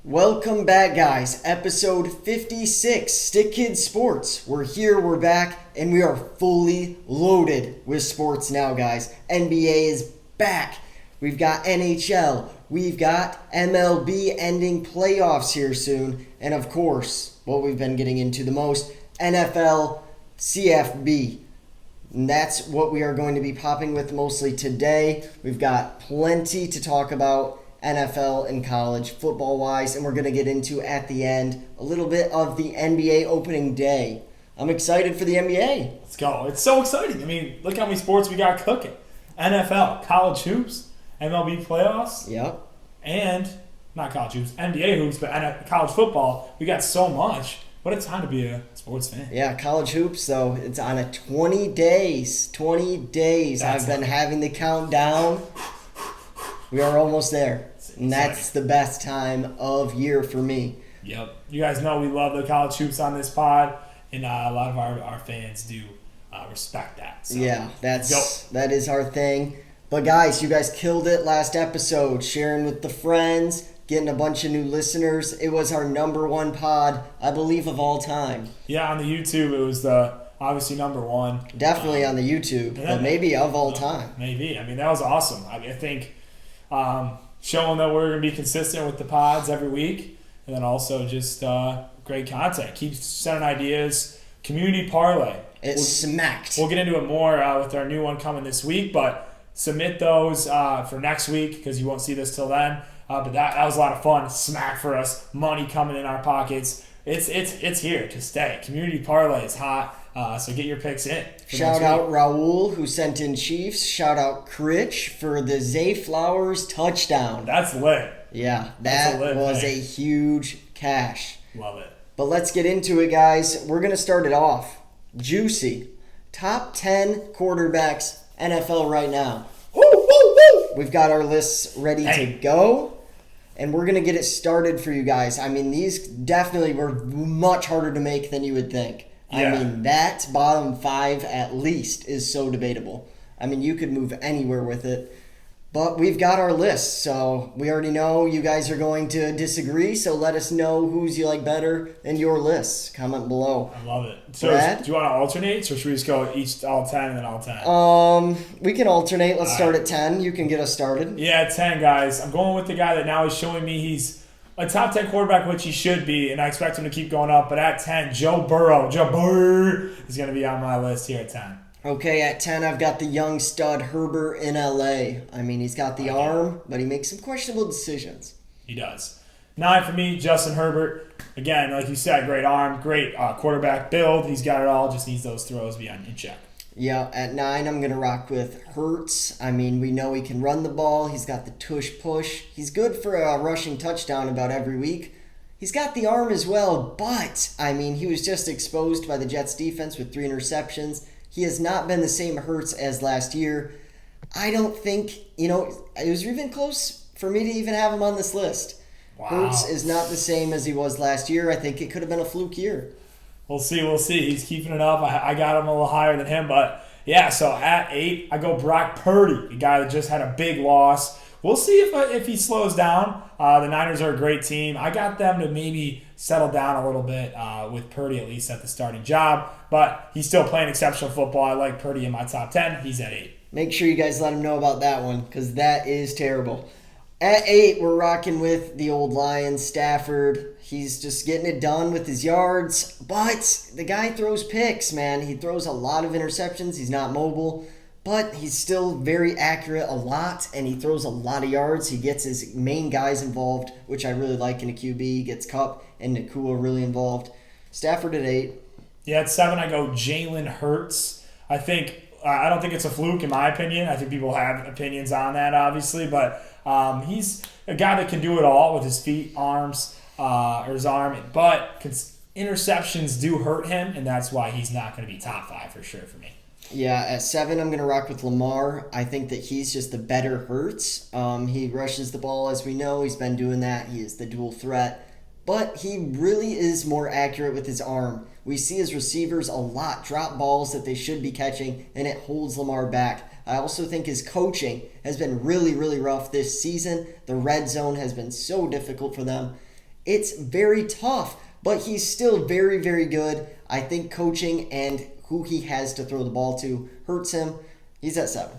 Welcome back, guys. Episode 56, StickKidSports. We're here, we're back, and we are fully loaded with sports now, guys. NBA is back. We've got NHL. We've got MLB ending playoffs here soon. And of course, what we've been getting into the most, NFL CFB. And that's what we are going to be popping with mostly today. We've got plenty to talk about NFL and college football-wise, and we're going to get into, at the end, a little bit of the NBA opening day. I'm excited for the NBA. Let's go. It's so exciting. I mean, look how many sports we got cooking. NFL, college hoops, MLB playoffs. Yep. And, not college hoops, NBA hoops, but college football. We got so much. What a time to be a sports fan. Yeah, college hoops, though, it's on a 20 days. 20 days. I've been having the countdown. We are almost there. And that's the best time of year for me. Yep. You guys know we love the college hoops on this pod, and a lot of our fans do respect that. So, yeah, that is our thing. But guys, you guys killed it last episode, sharing with the friends, getting a bunch of new listeners. It was our number one pod, I believe, of all time. Yeah, on the YouTube, it was obviously number one. Definitely on the YouTube, but maybe of all time. Maybe. I mean, that was awesome. I think showing that we're going to be consistent with the pods every week, and then also just great content. Keep sending ideas. Community parlay. Smacked. We'll get into it more with our new one coming this week, but submit those for next week because you won't see this till then. But that was a lot of fun. Smack for us. Money coming in our pockets. It's here to stay. Community parlay is hot. So get your picks in. Shout out Raul, who sent in Chiefs. Shout out Critch for the Zay Flowers touchdown. That's lit. Yeah, that was a huge cash. Love it. But let's get into it, guys. We're going to start it off. Juicy. Top 10 quarterbacks NFL right now. Woo, woo, woo. We've got our lists ready to go. And we're going to get it started for you guys. I mean, these definitely were much harder to make than you would think. Yeah. I mean, that bottom five at least is so debatable. I mean, you could move anywhere with it. But we've got our list, so we already know you guys are going to disagree, so let us know who's you like better in your lists. Comment below. I love it. So do you want to alternate, or should we just go each all 10 and then all 10? We can alternate. Let's start at 10. You can get us started. Yeah, 10, guys. I'm going with the guy that now is showing me he's a top 10 quarterback, which he should be, and I expect him to keep going up. But at 10, Joe Burrow. Joe Burrow is going to be on my list here at 10. Okay, at 10, I've got the young stud Herbert in L.A. I mean, he's got the arm, but he makes some questionable decisions. He does. 9 for me, Justin Herbert. Again, like you said, great arm, great quarterback build. He's got it all, just needs those throws to be in check. Yeah, at 9, I'm going to rock with Hurts. I mean, we know he can run the ball. He's got the tush-push. He's good for a rushing touchdown about every week. He's got the arm as well, but, I mean, he was just exposed by the Jets defense with 3 interceptions. He has not been the same Hurts as last year. I don't think, it was even close for me to even have him on this list. Wow. Hurts is not the same as he was last year. I think it could have been a fluke year. We'll see. He's keeping it up. I got him a little higher than him, but yeah, so at 8, I go Brock Purdy, a guy that just had a big loss. We'll see if he slows down. The Niners are a great team. I got them to maybe settle down a little bit with Purdy, at least at the starting job. But he's still playing exceptional football. I like Purdy in my top 10. He's at 8. Make sure you guys let him know about that one, because that is terrible. At 8, we're rocking with the old Lions, Stafford. He's just getting it done with his yards. But the guy throws picks, man. He throws a lot of interceptions. He's not mobile. But he's still very accurate a lot, and he throws a lot of yards. He gets his main guys involved, which I really like in a QB. He gets Kupp and Nakua really involved. Stafford at 8. Yeah, at 7, I go Jalen Hurts. I don't think it's a fluke, in my opinion. I think people have opinions on that, obviously. But he's a guy that can do it all with his feet, arms, or his arm. But interceptions do hurt him, and that's why he's not going to be top 5 for sure for me. Yeah, at 7, I'm going to rock with Lamar. I think that he's just the better Hurts. He rushes the ball, as we know. He's been doing that. He is the dual threat. But he really is more accurate with his arm. We see his receivers a lot drop balls that they should be catching, and it holds Lamar back. I also think his coaching has been really, really rough this season. The red zone has been so difficult for them. It's very tough, but he's still very, very good. I think coaching and who he has to throw the ball to hurts him. He's at 7.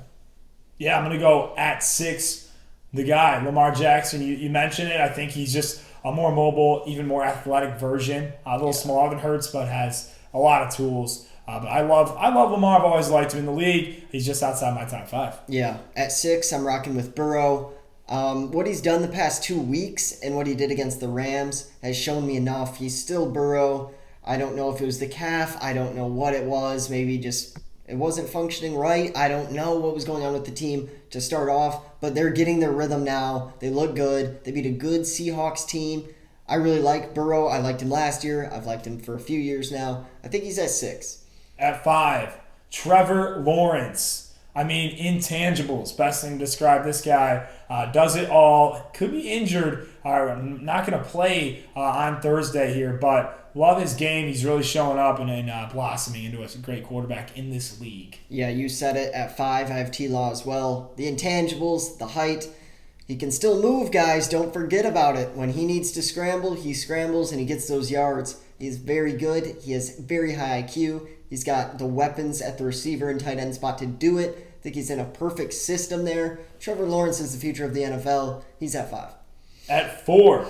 Yeah, I'm going to go at 6. The guy, Lamar Jackson, you mentioned it. I think he's just a more mobile, even more athletic version. A little smaller than Hurts, but has a lot of tools. But I love Lamar. I've always liked him in the league. He's just outside my top 5. Yeah, at 6, I'm rocking with Burrow. What he's done the past 2 weeks and what he did against the Rams has shown me enough. He's still Burrow. I don't know if it was the calf. I don't know what it was. Maybe just it wasn't functioning right. I don't know what was going on with the team to start off, but they're getting their rhythm now. They look good. They beat a good Seahawks team. I really like Burrow. I liked him last year. I've liked him for a few years now. I think he's at 6. At 5, Trevor Lawrence. I mean, intangibles. Best thing to describe this guy. Does it all. Could be injured. Not going to play on Thursday here, but love his game. He's really showing up and blossoming into a great quarterback in this league. Yeah, you said it. At 5, I have T-Law as well. The intangibles, the height. He can still move, guys. Don't forget about it. When he needs to scramble, he scrambles and he gets those yards. He's very good. He has very high IQ. He's got the weapons at the receiver and tight end spot to do it. I think he's in a perfect system there. Trevor Lawrence is the future of the NFL. He's at 5. At 4,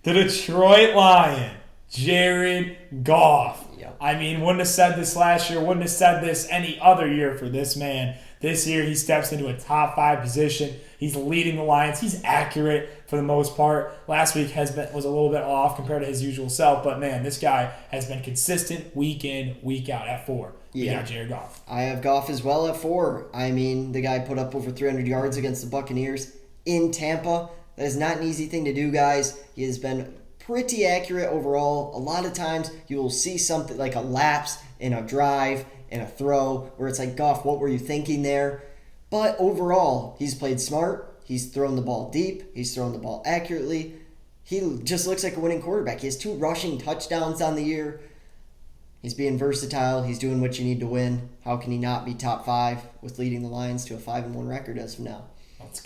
the Detroit Lion, Jared Goff. Yep. I mean, wouldn't have said this last year, wouldn't have said this any other year for this man. This year, he steps into a top 5 position. He's leading the Lions. He's accurate for the most part. Last week was a little bit off compared to his usual self, but man, this guy has been consistent week in, week out. At 4, we got Jared Goff. I have Goff as well at 4. I mean, the guy put up over 300 yards against the Buccaneers in Tampa. That is not an easy thing to do, guys. He has been pretty accurate overall. A lot of times you will see something like a lapse in a drive, in a throw, where it's like, Goff, what were you thinking there? But overall, he's played smart. He's thrown the ball deep. He's thrown the ball accurately. He just looks like a winning quarterback. He has 2 rushing touchdowns on the year. He's being versatile. He's doing what you need to win. How can he not be top 5 with leading the Lions to a 5-1 record as of now? Let's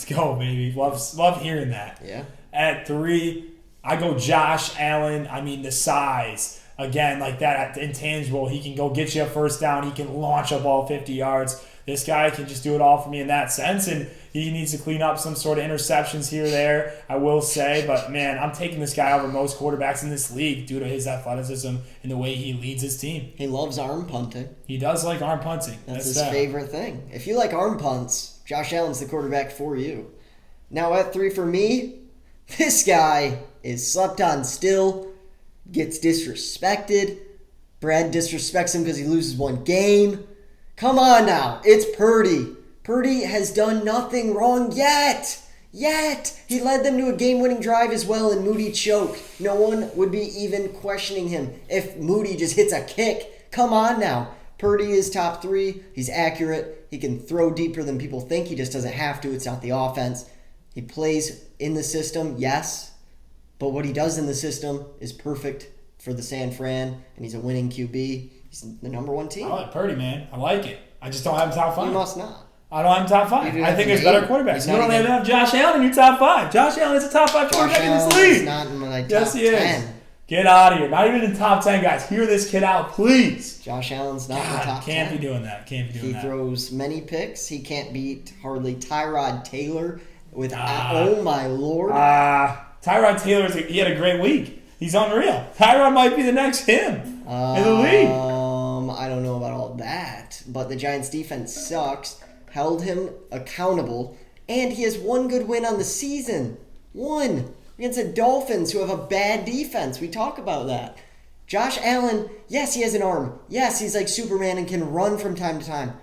go, baby. Love hearing that. Yeah. At 3, I go Josh Allen. I mean, the size. Again, like that intangible. He can go get you a first down. He can launch a ball 50 yards. This guy can just do it all for me in that sense, and he needs to clean up some sort of interceptions here or there, I will say. But, man, I'm taking this guy over most quarterbacks in this league due to his athleticism and the way he leads his team. He loves arm punting. He does like arm punting. That's his favorite thing. If you like arm punts, Josh Allen's the quarterback for you. Now at 3 for me, this guy is slept on still, gets disrespected. Brad disrespects him because he loses one game. Come on now, it's Purdy. Purdy has done nothing wrong yet. He led them to a game-winning drive as well, and Moody choked. No one would be even questioning him if Moody just hits a kick. Come on now. Purdy is top 3. He's accurate. He can throw deeper than people think. He just doesn't have to. It's not the offense. He plays in the system, yes, but what he does in the system is perfect for the San Fran, and he's a winning QB. He's the number 1 team. I like Purdy, man. I like it. I just don't have him top 5. You must not. I don't have him top 5. I think there's better quarterbacks. You don't even have Josh Allen in your top 5. Josh Allen is a top 5 quarterback in this league. He's not in my top yes, he 10. Is. Get out of here. Not even in top 10, guys. Hear this kid out, please. Josh Allen's not in the top 10. Can't be doing that. He throws many picks. He can't beat hardly Tyrod Taylor with, oh my Lord. Tyrod Taylor, he had a great week. He's unreal. Tyrod might be the next him in the league. I don't know about all that, but the Giants' defense sucks. Held him accountable, and he has one good win on the season. One. Against the Dolphins, who have a bad defense. We talk about that. Josh Allen, yes, he has an arm. Yes, he's like Superman and can run from time to time.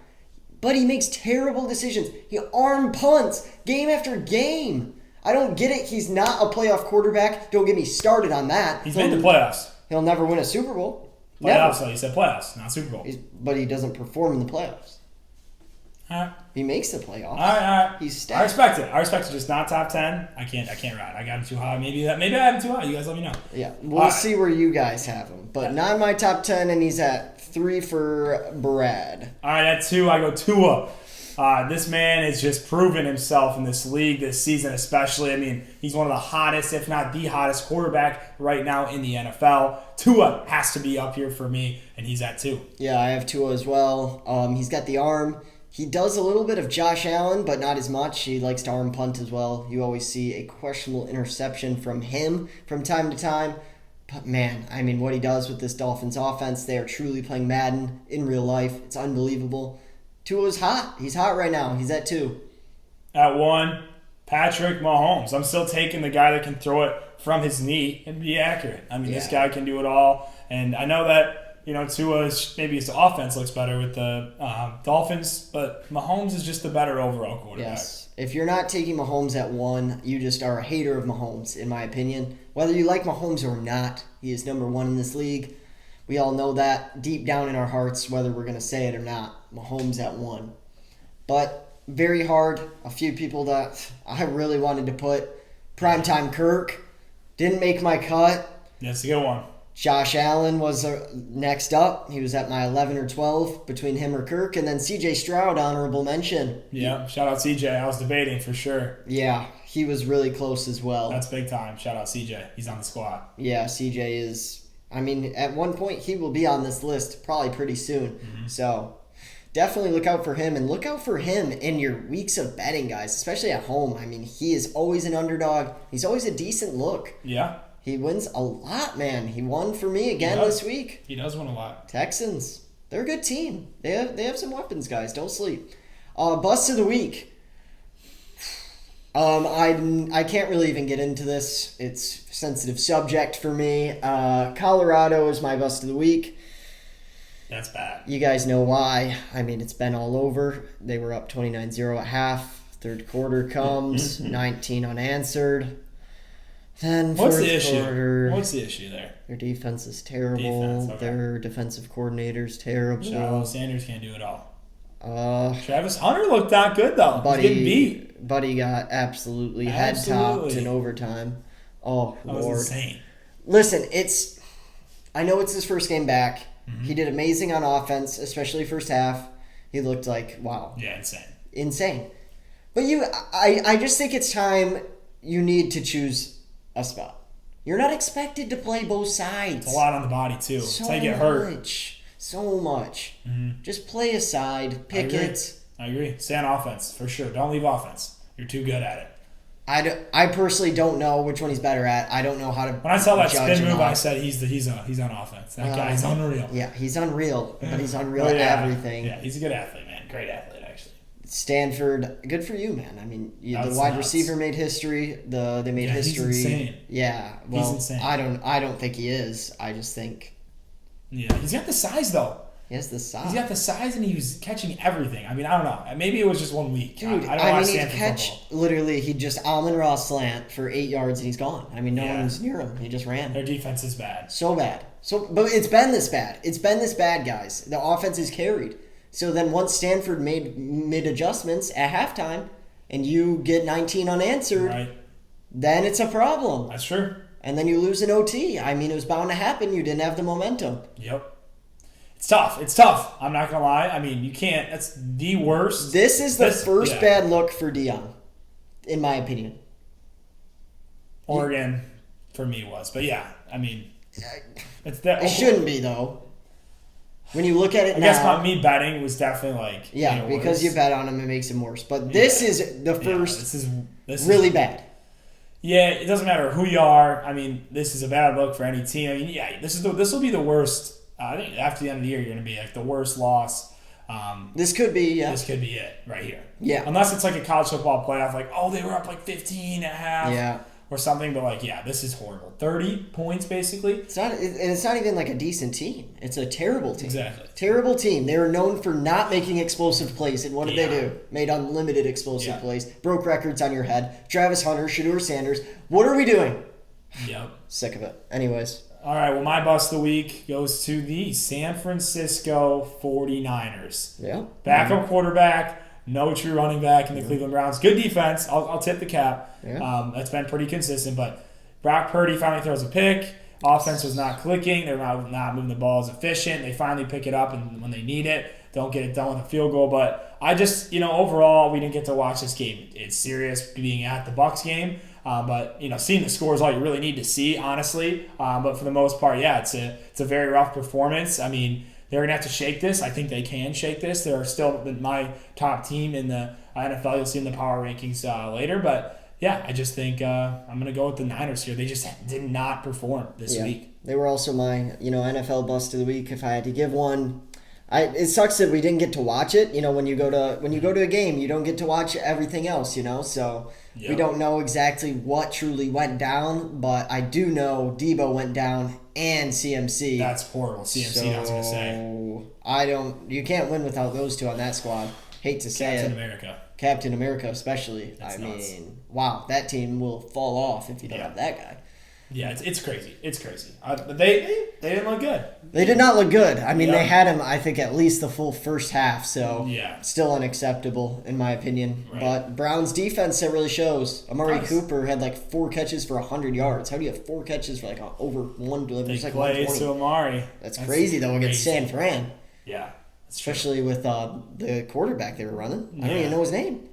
But he makes terrible decisions. He arm punts game after game. I don't get it. He's not a playoff quarterback. Don't get me started on that. He's made the playoffs. He'll never win a Super Bowl. Playoffs, though. You said playoffs, not Super Bowl. But he doesn't perform in the playoffs. All right. He makes the playoffs. All right. He's stacked. I respect it. I respect it. Just not top 10. I can't ride. I got him too high. Maybe I have him too high. You guys let me know. Yeah, we'll see where you guys have him. But not in my top 10, and he's at 3 for Brad. All right, at 2, I go Tua. This man has just proven himself in this league this season especially. I mean, he's one of the hottest, if not the hottest quarterback right now in the NFL. Tua has to be up here for me, and he's at 2. Yeah, I have Tua as well. He's got the arm. He does a little bit of Josh Allen, but not as much. He likes to arm punt as well. You always see a questionable interception from him from time to time. But man, I mean, what he does with this Dolphins offense, they are truly playing Madden in real life. It's unbelievable. Tua's hot. He's hot right now. He's at 2. At 1, Patrick Mahomes. I'm still taking the guy that can throw it from his knee and be accurate. I mean, this guy can do it all. And I know that, Tua maybe his offense looks better with the Dolphins, but Mahomes is just the better overall quarterback. Yes. If you're not taking Mahomes at 1, you just are a hater of Mahomes, in my opinion. Whether you like Mahomes or not, he is number 1 in this league. We all know that deep down in our hearts, whether we're going to say it or not. Mahomes at 1. But very hard. A few people that I really wanted to put. Primetime Kirk. Didn't make my cut. That's a good one. Josh Allen was next up. He was at my 11 or 12 between him or Kirk. And then C.J. Stroud, honorable mention. Yeah, shout out C.J. I was debating for sure. Yeah, he was really close as well. That's big time. Shout out C.J. He's on the squad. Yeah, C.J. is, at one point he will be on this list probably pretty soon. Mm-hmm. So definitely look out for him. And look out for him in your weeks of betting, guys, especially at home. He is always an underdog. He's always a decent look. Yeah. He wins a lot, man. He won for me again this week. He does win a lot. Texans. They're a good team. They have some weapons, guys. Don't sleep. Bust of the week. I can't really even get into this. It's a sensitive subject for me. Colorado is my bust of the week. That's bad. You guys know why. It's been all over. They were up 29-0 at half. Third quarter comes. 19 unanswered. Then What's fourth the issue? quarter, What's the issue there? Their defense is terrible. Okay. Their defensive coordinator's terrible. Shallow Sanders can't do it all. Travis Hunter looked not good though. He's getting beat. Buddy got absolutely head-topped in overtime. Oh, that was Lord. Insane. Listen, I know it's his first game back. Mm-hmm. He did amazing on offense, especially first half. He looked like, wow. Yeah, Insane. But I just think it's time you need to choose a spot. You're not expected to play both sides. It's a lot on the body too. So It's how you get hurt. So much. Mm-hmm. Just play a side. Pick it. I agree. Stay on offense for sure. Don't leave offense. You're too good at it. I personally don't know which one he's better at. I don't know how to. When I saw that judge spin him move, off. I said he's on offense. That guy's unreal. Yeah, he's unreal, but he's unreal at everything. Yeah, he's a good athlete, man. Great athlete, actually. Stanford, good for you, man. The wide receiver made history. They made history. He's insane. Yeah, well, he's insane. I don't think he is. I just think. Yeah, he's got the size though. He has the size. He's got the size, and he was catching everything. I don't know. Maybe it was just 1 week. Dude, I don't watch he'd Stanford catch football. literally. He'd just Amon-Ra slant for 8 yards, and he's gone. No one was near him. He just ran. Their defense is bad. So bad. But it's been this bad. It's been this bad, guys. The offense is carried. So then once Stanford made adjustments at halftime and you get 19 unanswered, Right. then it's a problem. That's true. And then you lose an OT. It was bound to happen. You didn't have the momentum. Yep. It's tough. I'm not going to lie. You can't. That's the worst. This is the first bad look for Dion, in my opinion. Oregon, for me, was. But yeah, it's that. It shouldn't be, though. When you look at it I now. guess me betting was definitely because you bet on him, it makes it worse. But this is the first. This is really bad. Yeah, it doesn't matter who you are. This is a bad look for any team. This will be the worst. I think after the end of the year, you're going to be like the worst loss. This could be. Yeah. This could be it right here. Yeah. Unless it's like a college football playoff, they were up 15 at half. Yeah. Or something, but this is horrible. 30 points, basically. It's not even like a decent team. It's a terrible team. Exactly. Terrible team. They were known for not making explosive plays. And what did they do? Made unlimited explosive plays. Broke records on your head. Travis Hunter, Shedeur Sanders. What are we doing? Yep. Sick of it. Anyways. All right, well, my bust of the week goes to the San Francisco 49ers. Yeah. Backup quarterback. No true running back in the Cleveland Browns. Good defense. I'll tip the cap. Yeah. That's been pretty consistent. But Brock Purdy finally throws a pick. Offense was not clicking. They're not moving the ball as efficient. They finally pick it up when they need it. don't get it done with a field goal. But I just, overall, we didn't get to watch this game. It's serious being at the Bucs game. But seeing the score is all you really need to see, honestly. But for the most part, yeah, it's a very rough performance. I mean, they're gonna have to shake this. I think they can shake this. They're still my top team in the NFL. You'll see in the power rankings later. But yeah, I just think I'm gonna go with the Niners here. They just did not perform this week. They were also my NFL bust of the week. If I had to give one. It sucks that we didn't get to watch it. When you go to a game, you don't get to watch everything else. So we don't know exactly what truly went down, but I do know Debo went down and CMC. That's horrible. CMC, I was gonna say. You can't win without those two on that squad. Hate to say it. Captain America, especially. That's nuts. Wow, that team will fall off if you don't have that guy. Yeah, it's crazy. It's crazy. They didn't look good. They did not look good. I mean, they had him, I think, at least the full first half, so still unacceptable, in my opinion. Right. But Browns' defense, that really shows. Amari Cooper had 4 catches for 100 yards. How do you have 4 catches for over one delivery? Big plays to Amari. That's crazy, though, against San Fran. Yeah. Especially with the quarterback they were running. I don't even know his name.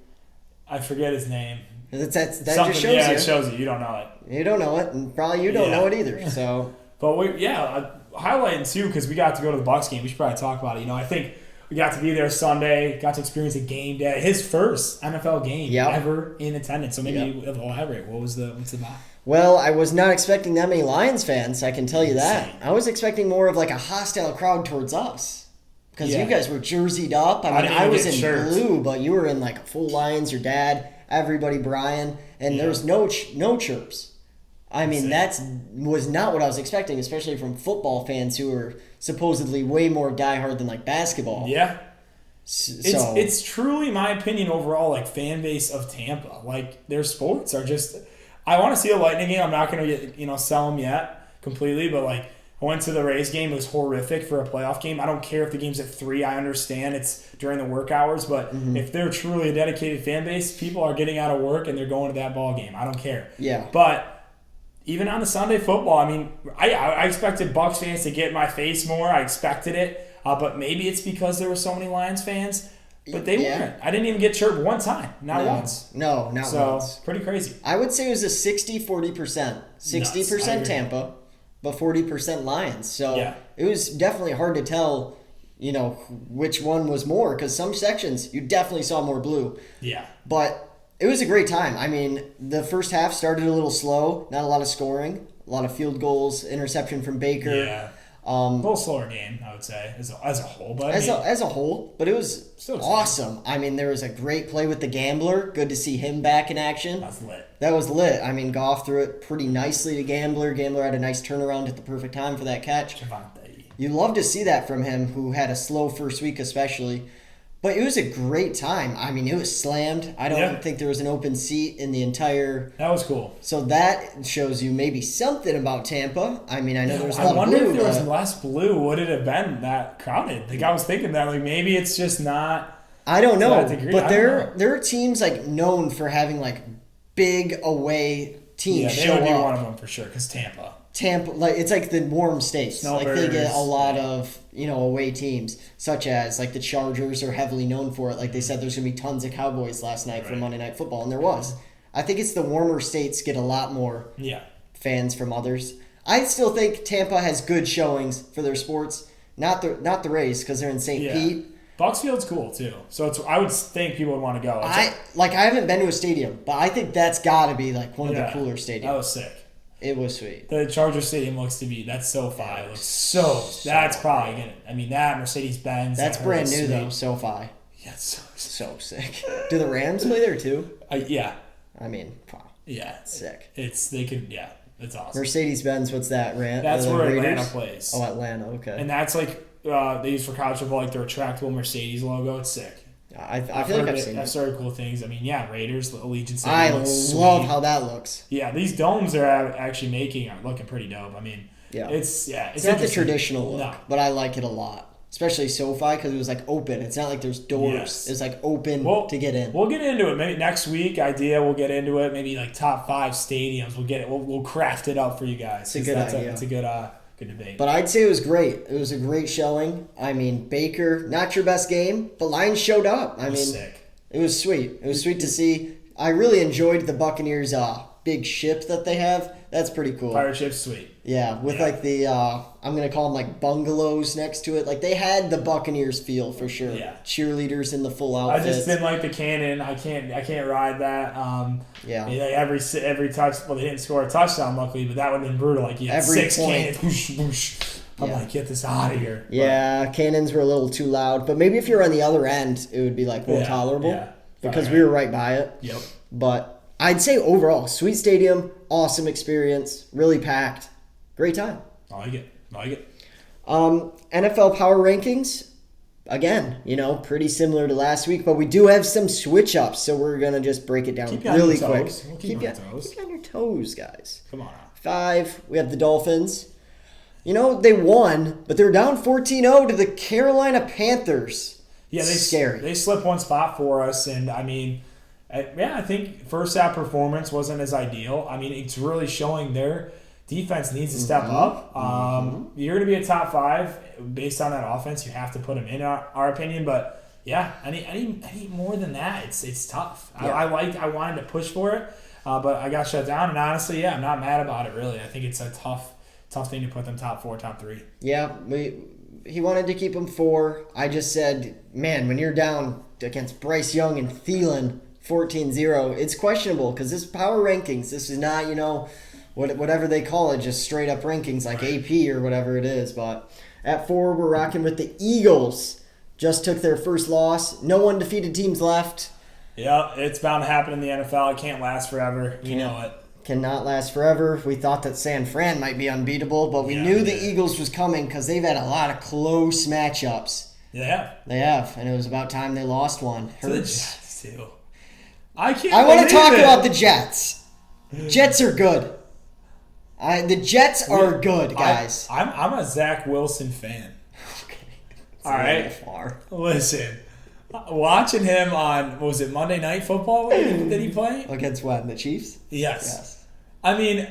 I forget his name. That just shows you. Yeah, it shows you. You don't know it. You don't know it, and probably you don't know it either. So, but highlighting too, because we got to go to the Bucs game. We should probably talk about it. I think we got to be there Sunday, got to experience a game day, his first NFL game ever in attendance. So maybe we'll elaborate. What's the vibe? Well, I was not expecting that many Lions fans. I can tell you that. I was expecting more of a hostile crowd towards us. Because you guys were jerseyed up. I was in blue, but you were in full Lions. Your dad, everybody, Brian, and there was no chirps. I mean, that was not what I was expecting, especially from football fans who are supposedly way more diehard than basketball. Yeah, it's truly my opinion overall. Fan base of Tampa, their sports are just. I want to see a Lightning game. I'm not going to get sell them yet completely, but I went to the Rays game. It was horrific for a playoff game. I don't care if the game's at 3. I understand it's during the work hours. But if they're truly a dedicated fan base, people are getting out of work and they're going to that ball game. I don't care. Yeah. But even on the Sunday football, I expected Bucs fans to get in my face more. I expected it. But maybe it's because there were so many Lions fans. But they weren't. I didn't even get chirped one time. Not once. No, not once. So, pretty crazy. I would say it was a 60-40%. 60% Tampa. But 40% Lions. So it was definitely hard to tell, which one was more. Because some sections, you definitely saw more blue. Yeah. But it was a great time. I mean, the first half started a little slow. Not a lot of scoring. A lot of field goals. Interception from Baker. Yeah. A little slower game, I would say, as a whole. But as a whole. But it was awesome. I mean, there was a great play with the Gambler. Good to see him back in action. That was lit. I mean, Goff threw it pretty nicely to Gambler. Gambler had a nice turnaround at the perfect time for that catch. You love to see that from him, who had a slow first week especially. But it was a great time. I mean, it was slammed. I don't think there was an open seat in the entire... That was cool. So that shows you maybe something about Tampa. I mean, I know there was a lot of blue. I wonder if there was less blue, would it have been that crowded? I was thinking that, maybe it's just not... I don't know. But there are teams, known for having, big away teams show up. Yeah, they would be one of them for sure, because Tampa, it's the warm states. They get a lot of away teams, such as the Chargers are heavily known for it. They said there's gonna be tons of Cowboys last night for Monday Night Football, and there was. I think it's the warmer states get a lot more fans from others. I still think Tampa has good showings for their sports. Not the Rays, because they're in St. Pete. Bucs Field's cool too, so I would think people would want to go. I haven't been to a stadium, but I think that's got to be one of the cooler stadiums. That was sick. It was sweet. The Charger Stadium that's SoFi. It looks so that's probably gonna. I mean, that Mercedes-Benz. That's brand new though, SoFi. Yeah, it's so sick. Do the Rams play there too? Yeah. I mean, wow. Yeah, sick. It's awesome. Mercedes-Benz, what's that? That's where Atlanta plays. Oh, Atlanta, okay. And that's they use for college football, their retractable Mercedes logo. It's sick. I feel I've seen it. I've started cool things. I mean, Raiders, Allegiant Stadium. I love how that looks. Yeah, these domes they're actually making are looking pretty dope. I mean, it's not the traditional look, but I like it a lot. Especially SoFi, because it was open. It's not there's doors. Yes. It's open to get in. We'll get into it. Maybe next week, we'll get into it. Maybe top 5 stadiums. We'll get it. We'll craft it up for you guys. It's a good idea. It's a good Good debate. But I'd say it was great. It was a great showing. I mean, Baker, not your best game, but Lions showed up. I mean, sick. It was sweet. It was sweet to see. I really enjoyed the Buccaneers' big ship that they have. That's pretty cool. Pirate ship's sweet. Yeah, with like the I'm gonna call them like bungalows next to it. Like they had the Buccaneers feel for sure. Yeah. Cheerleaders in the full outfits. I just didn't like the cannon. I can't ride that. Every touch. Well, they didn't score a touchdown, luckily, but that would have been brutal. Like you had Every 6 point. cannons. Whoosh, whoosh. I'm like, get this out of here. Yeah, cannons were a little too loud, but maybe if you're on the other end, it would be like more tolerable. Yeah. Because we were right by it. Yep. But I'd say overall, sweet stadium, awesome experience, really packed, great time. I like it. NFL power rankings, again, pretty similar to last week, but we do have some switch ups, so we're gonna just break it down really quick. We'll keep you on your toes, guys. Come on now. 5, we have the Dolphins. They won, but they're down 14-0 to the Carolina Panthers. Yeah, Scary. They slipped one spot for us, and I mean, I think first half performance wasn't as ideal. I mean, it's really showing their defense needs to step up. You're going to be a top 5 based on that offense. You have to put them in, our opinion. But yeah, any more than that, it's tough. Yeah. I wanted to push for it, but I got shut down. And honestly, I'm not mad about it. Really, I think it's a tough thing to put them top 4, top 3. Yeah, he wanted to keep him 4. I just said, man, when you're down against Bryce Young and Thielen 14-0, it's questionable because this power rankings. This is not, whatever they call it, just straight up rankings like AP or whatever it is. But at 4, we're rocking with the Eagles. Just took their first loss. No undefeated teams left. Yeah, it's bound to happen in the NFL. It can't last forever. You know it. Cannot last forever. We thought that San Fran might be unbeatable, but we knew the Eagles was coming because they've had a lot of close matchups. They have. They have, and it was about time they lost one. To the Jets, too. I want to talk about the Jets. Jets are good. The Jets are good, guys. I'm a Zach Wilson fan. Okay. All right. Listen. Watching him on, was it Monday Night Football? Did he play? Against what? The Chiefs? Yes. I mean,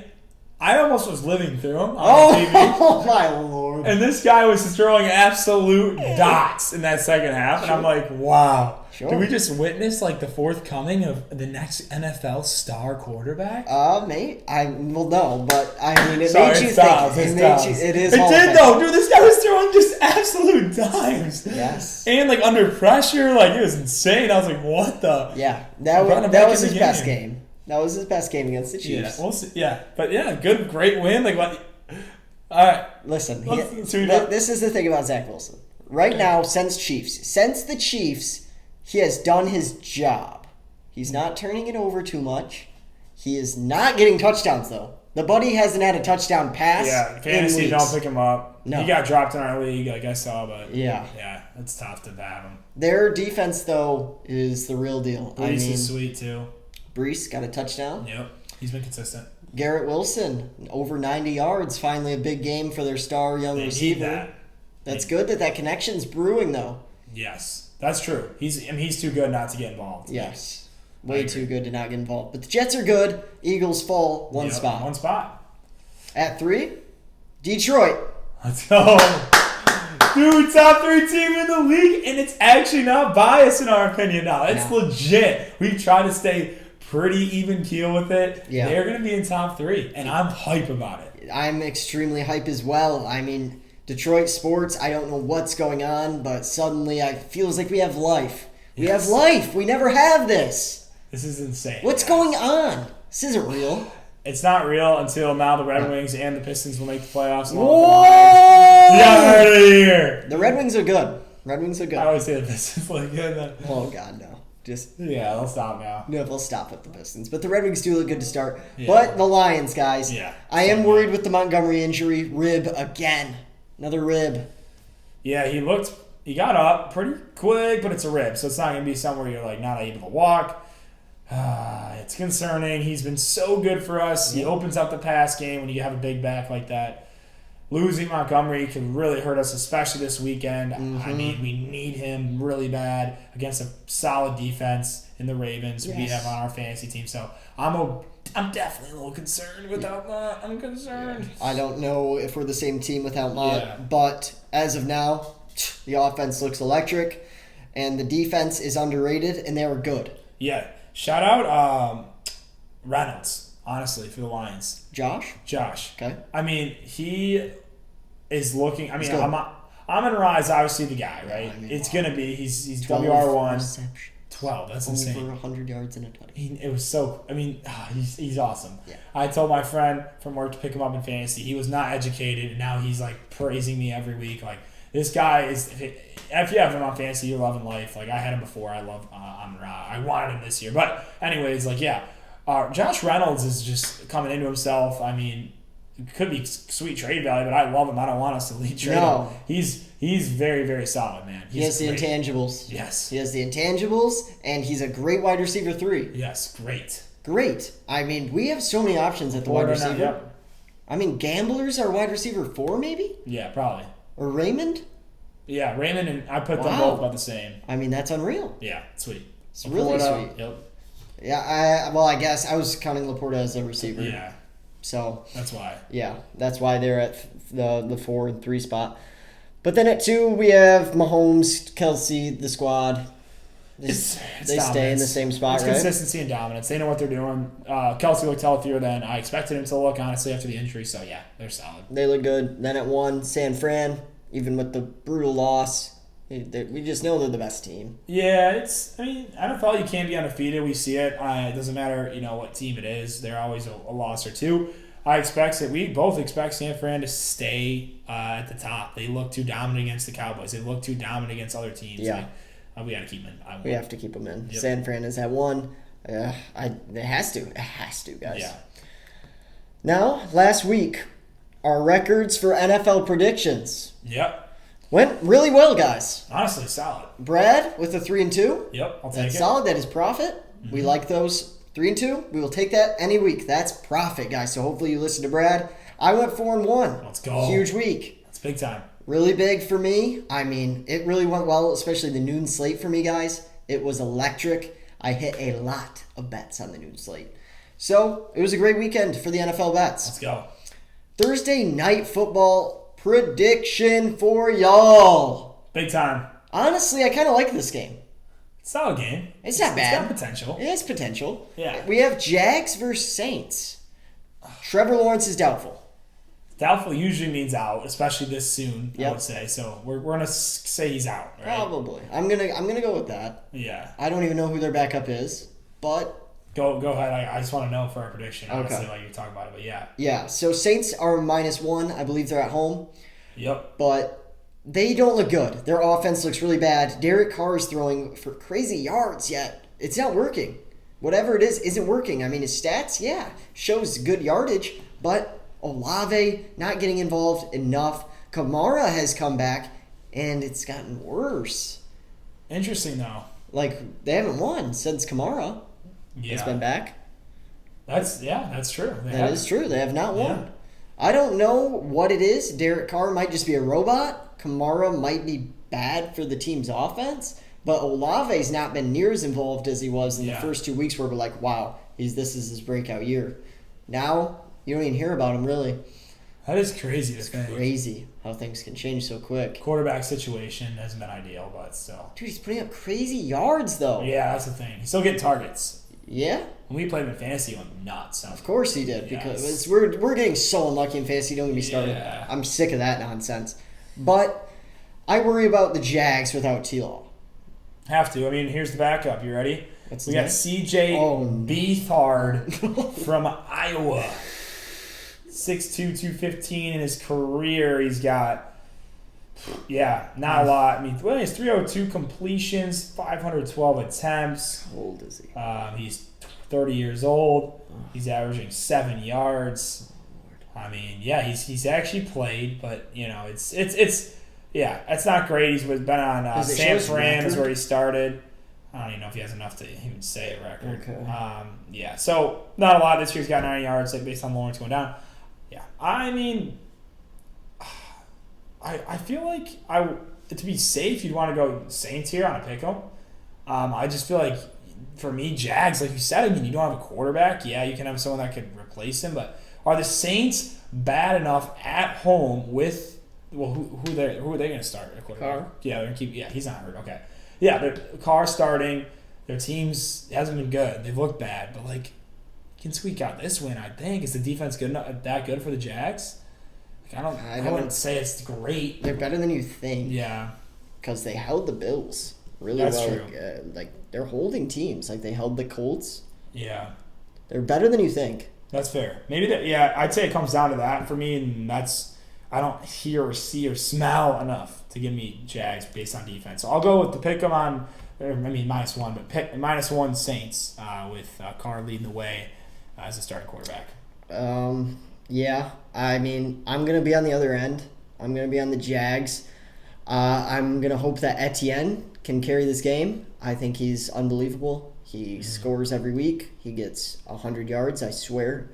I almost was living through him on TV. Oh, my Lord. And this guy was throwing absolute dots in that second half. And I'm like, wow. Sure. Did we just witness like the forthcoming of the next NFL star quarterback? Mate, no, but I mean, it Sorry, made you stop, think. It is. It did though, dude. This guy was throwing just absolute dimes. Yes. And like under pressure, like it was insane. I was like, what the? Yeah, that was his best game. That was his best game against the Chiefs. Yeah, we'll see. Yeah, but yeah, great win. Like what? All right. Listen, this is the thing about Zach Wilson. Right now, since the Chiefs. He has done his job. He's not turning it over too much. He is not getting touchdowns, though. The buddy hasn't had a touchdown pass. Yeah, fantasy don't pick him up. No. He got dropped in our league, like I saw, but yeah, it's tough to have him. Their defense, though, is the real deal. Brees is sweet, too. Brees got a touchdown. Yep, he's been consistent. Garrett Wilson, over 90 yards. Finally a big game for their star young receiver. That's good that connection's brewing, though. Yes. That's true. He's too good not to get involved. Yes. Way too good to not get involved. But the Jets are good. Eagles fall one spot. One spot. At 3, Detroit. Let's go. Dude, top 3 team in the league, and it's actually not biased in our opinion now. It's legit. We've tried to stay pretty even keel with it. Yeah. They're going to be in top 3, and I'm hype about it. I'm extremely hype as well. I mean, Detroit sports, I don't know what's going on, but suddenly it feels like we have life. We have life. We never have this. This is insane. What's going on? This isn't real. It's not real until now the Red Wings and the Pistons will make the playoffs. Whoa! Get out of here. The Red Wings are good. I always say the Pistons look good. Oh, God, no. They'll stop now. No, they'll stop with the Pistons. But the Red Wings do look good to start. Yeah. But the Lions, guys. Yeah. I am worried with the Montgomery injury. Rib again. Another rib. Yeah, he got up pretty quick, but it's a rib. So it's not going to be somewhere you're like not able to walk. It's concerning. He's been so good for us. He opens up the pass game when you have a big back like that. Losing Montgomery can really hurt us, especially this weekend. I mean, we need him really bad against a solid defense in the Ravens we have on our fantasy team. So I'm I'm definitely a little concerned without Mott. I'm concerned. I don't know if we're the same team without Mott, Yeah. but as of now, the offense looks electric, and the defense is underrated, and they were good. Yeah. Shout out Reynolds, honestly, for the Lions. Josh? Okay. I mean, he is looking. I mean, good. Amon-Ra is obviously the guy, right? I mean, It's gonna be. He's 12 WR1. receptions. 12. That's Over insane. 100 yards in a touchdown. It was so. I mean, he's awesome. Yeah. I told my friend from work to pick him up in fantasy. He was not educated, and now he's like praising me every week. Like this guy is. If you have him on fantasy, you're loving life. Like I had him before. I love Amon-Ra. I wanted him this year, but anyways, like yeah, Josh Reynolds is just coming into himself. I mean, it could be sweet trade value, but I love him. I don't want us to lead trade him. He's very, very solid, man. He has the intangibles. Yes. He has the intangibles, and he's a great wide receiver 3. Yes, great. Great. I mean, we have so many options at the wide receiver. Yep. I mean, Gamblers are wide receiver 4, maybe? Yeah, probably. Or Raymond? Yeah, Raymond and I put them Wow. both about the same. I mean, that's unreal. Yeah, sweet. It's really Laporta, sweet. Yep. Yeah, I guess I was counting Laporta as a receiver. Yeah, So, that's why. yeah, that's why they're at the 4 and 3 spot. But then at 2, we have Mahomes, Kelsey, the squad. They stay in dominance. the same spot, It's right? consistency and dominance. They know what they're doing. Kelsey looked healthier than I expected him to look, honestly, after the injury. So, yeah, they're solid. They look good. Then at 1, San Fran, even with the brutal loss, we just know they're the best team. Yeah, NFL, you can't be undefeated. We see it. It doesn't matter, what team it is. They're always a loss or two. We both expect San Fran to stay at the top. They look too dominant against the Cowboys. They look too dominant against other teams. Yeah. We got to keep them in. We have to keep them in. Yep. San Fran is at 1. It has to. It has to, guys. Yeah. Now, last week, our records for NFL predictions Yep. went really well, guys. Honestly, solid. Brad with a 3 and 2. Yep, I'll take That's it. solid. That is profit. We like those 3 and 2. We will take that any week. That's profit, guys. So hopefully you listen to Brad. I went 4 and 1. Let's go. Huge week. That's big time. Really big for me. I mean, it really went well, especially the noon slate for me, guys. It was electric. I hit a lot of bets on the noon slate. So it was a great weekend for the NFL bets. Let's go. Thursday night football prediction for y'all. Big time. Honestly, I kind of like this game. Solid game. It's not bad. It's got potential. It has potential. Yeah. We have Jags versus Saints. Trevor Lawrence is doubtful. Doubtful usually means out, especially this soon, I Yep. would say. So we're going to say he's out, right? Probably. I'm gonna go with that. Yeah. I don't even know who their backup is, but Go ahead. I just want to know for our prediction, honestly, Okay. while you're talking about it. But yeah. yeah. So Saints are -1. I believe they're at home, Yep. but they don't look good. Their offense looks really bad. Derek Carr is throwing for crazy yards, yet it's not working. Whatever it is, isn't working. I mean, his stats, yeah, shows good yardage, but Olave not getting involved enough. Kamara has come back, and it's gotten worse. Interesting, though. Like, they haven't won since Kamara has been Yeah. back. That's true. That is true. They have not won. Yeah. I don't know what it is. Derek Carr might just be a robot. Kamara might be bad for the team's offense. But Olave's not been near as involved as he was in the Yeah. first 2 weeks where we're like, wow, this is his breakout year. Now, you don't even hear about him, really. That is crazy to think. Crazy how things can change so quick. Quarterback situation hasn't been ideal, but still. Dude, he's putting up crazy yards, though. Yeah, that's the thing. He's still getting targets. Yeah? When we played him in fantasy, he went nuts. Of course he did, because Yes. we're getting so unlucky in fantasy. Don't get me started. Yeah. I'm sick of that nonsense. But I worry about the Jags without T-Law. Have to. I mean, here's the backup. You ready? What's We his got name? C.J. Oh. Beathard from Iowa. 6'2", 215 in his career. He's got, not a lot. I mean, well, he has 302 completions, 512 attempts. How old is he? He's 30 years old. He's averaging 7 yards. I mean, yeah, he's actually played, but it's not great. He's been on Does it show San his Fran is record? where he started. I don't even know if he has enough to even say a record. Okay. So not a lot this year. He's got 90 yards based on Lawrence going down. Yeah, I mean, I feel like to be safe, you'd want to go Saints here on a pick'em. I just feel like for me, Jags, like you said, I mean, you don't have a quarterback. Yeah, you can have someone that could replace him, but are the Saints bad enough at home with who are they going to start at quarterback? Carr. Yeah, they're going to keep. Yeah, he's not hurt. Okay, yeah, their Carr starting. Their teams hasn't been good. They've looked bad, but like can squeak out this win. I think is the defense good enough that good for the Jags? Like, I wouldn't say it's great. They're better than you think. Yeah, because they held the Bills really That's well. true. Like they're holding teams. Like they held the Colts. Yeah, they're better than you think. That's fair. Maybe that. Yeah, I'd say it comes down to that for me, and that's I don't hear or see or smell enough to give me Jags based on defense. So I'll go with the pick 'em on. -1, but pick -1 Saints with Carr leading the way as a starting quarterback. Yeah. I mean, I'm gonna be on the other end. I'm gonna be on the Jags. I'm gonna hope that Etienne can carry this game. I think he's unbelievable. He scores every week. He gets 100 yards, I swear,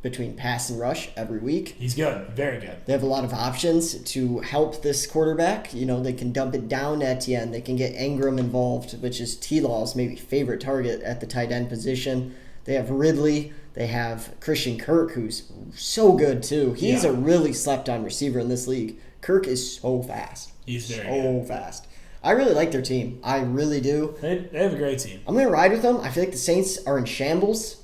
between pass and rush every week. He's good. Very good. They have a lot of options to help this quarterback. You know, they can dump it down to Etienne. They can get Ingram involved, which is T-Law's maybe favorite target at the tight end position. They have Ridley. They have Christian Kirk, who's so good, too. He's a really slept-on receiver in this league. Kirk is so fast. He's very good. Fast. I really like their team. I really do. They have a great team. I'm going to ride with them. I feel like the Saints are in shambles.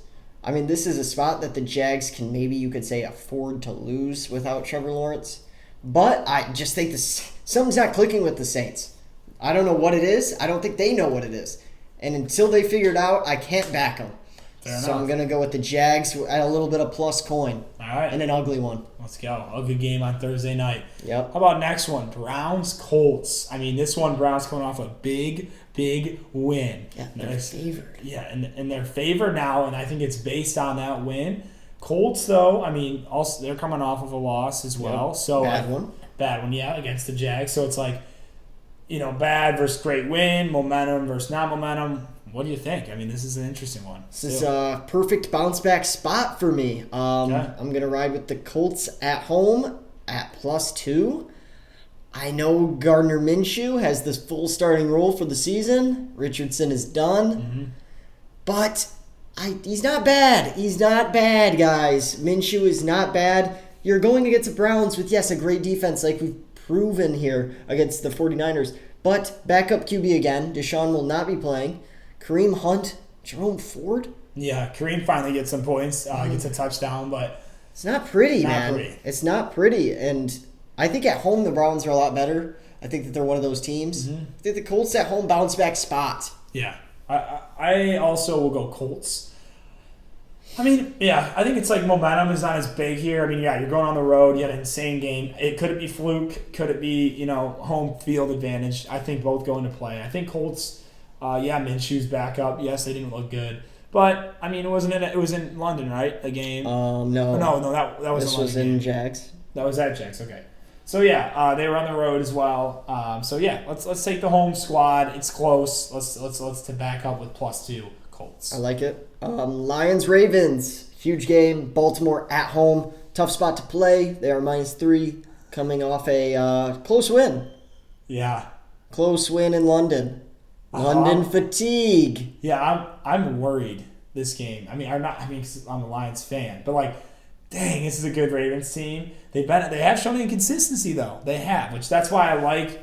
I mean, this is a spot that the Jags can maybe, you could say, afford to lose without Trevor Lawrence. But I just think something's not clicking with the Saints. I don't know what it is. I don't think they know what it is. And until they figure it out, I can't back them. Fair So enough. I'm going to go with the Jags at a little bit of plus coin. All right. And an ugly one. Let's go. A good game on Thursday night. Yep. How about next one? Browns-Colts. I mean, this one, Browns coming off a big win. Yeah, they're favored. Yeah, and they're favored now, and I think it's based on that win. Colts, though, I mean, also they're coming off of a loss as well. Yep. So Bad one. Bad one, yeah, against the Jags. So it's like, bad versus great win, momentum versus not momentum. What do you think? I mean, this is an interesting one. This is a perfect bounce back spot for me. Okay. I'm going to ride with the Colts at home at +2. I know Gardner Minshew has this full starting role for the season. Richardson is done. Mm-hmm. But he's not bad. He's not bad, guys. Minshew is not bad. You're going against the Browns with, yes, a great defense like we've proven here against the 49ers. But backup QB again. Deshaun will not be playing. Kareem Hunt, Jerome Ford. Yeah, Kareem finally gets some points, gets a touchdown, but it's not pretty, man. It's not pretty. And I think at home the Browns are a lot better. I think that they're one of those teams. Mm-hmm. I think the Colts at home bounce back spot. Yeah. I also will go Colts. I mean, yeah, I think it's like momentum is not as big here. I mean, yeah, you're going on the road. You had an insane game. Could it be fluke? Could it be, home field advantage? I think both go into play. I think Colts, Minshew's back up. Yes, they didn't look good. But, I mean, it was in London, right? The game? No. No, that was This a London was in game. Jags. That was at Jags, okay. So, they were on the road as well. Let's take the home squad. It's close. Let's to back up with +2 Colts. I like it. Lions-Ravens, huge game. Baltimore at home. Tough spot to play. They are -3 coming off a close win. Yeah. Close win in London. London fatigue. Yeah, I'm worried this game. I mean, because I'm a Lions fan, but like, dang, this is a good Ravens team. They have shown inconsistency though. They have, which that's why I like.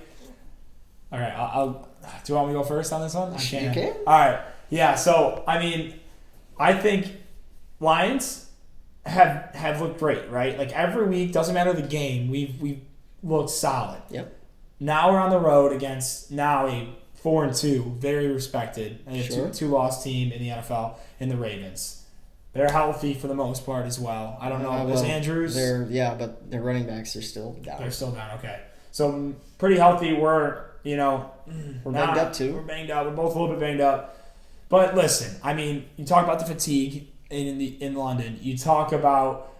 All right, I'll. Do you want me to go first on this one? I can. You can. All right. Yeah. So I mean, I think Lions have looked great, right? Like every week, doesn't matter the game, we've looked solid. Yep. Now we're on the road against a 4-2, very respected, and Sure. two-loss team in the NFL, in the Ravens. They're healthy for the most part as well. I don't know. Is Andrews? But their running backs are still down. They're still down. Okay, so pretty healthy. We're banged up too. We're banged up. We're both a little bit banged up. But listen, I mean, you talk about the fatigue in London. You talk about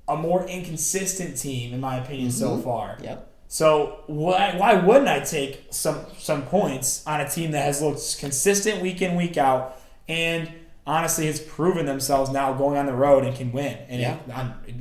a more inconsistent team, in my opinion, so far. Yep. So why wouldn't I take some points on a team that has looked consistent week in, week out, and honestly has proven themselves now going on the road and can win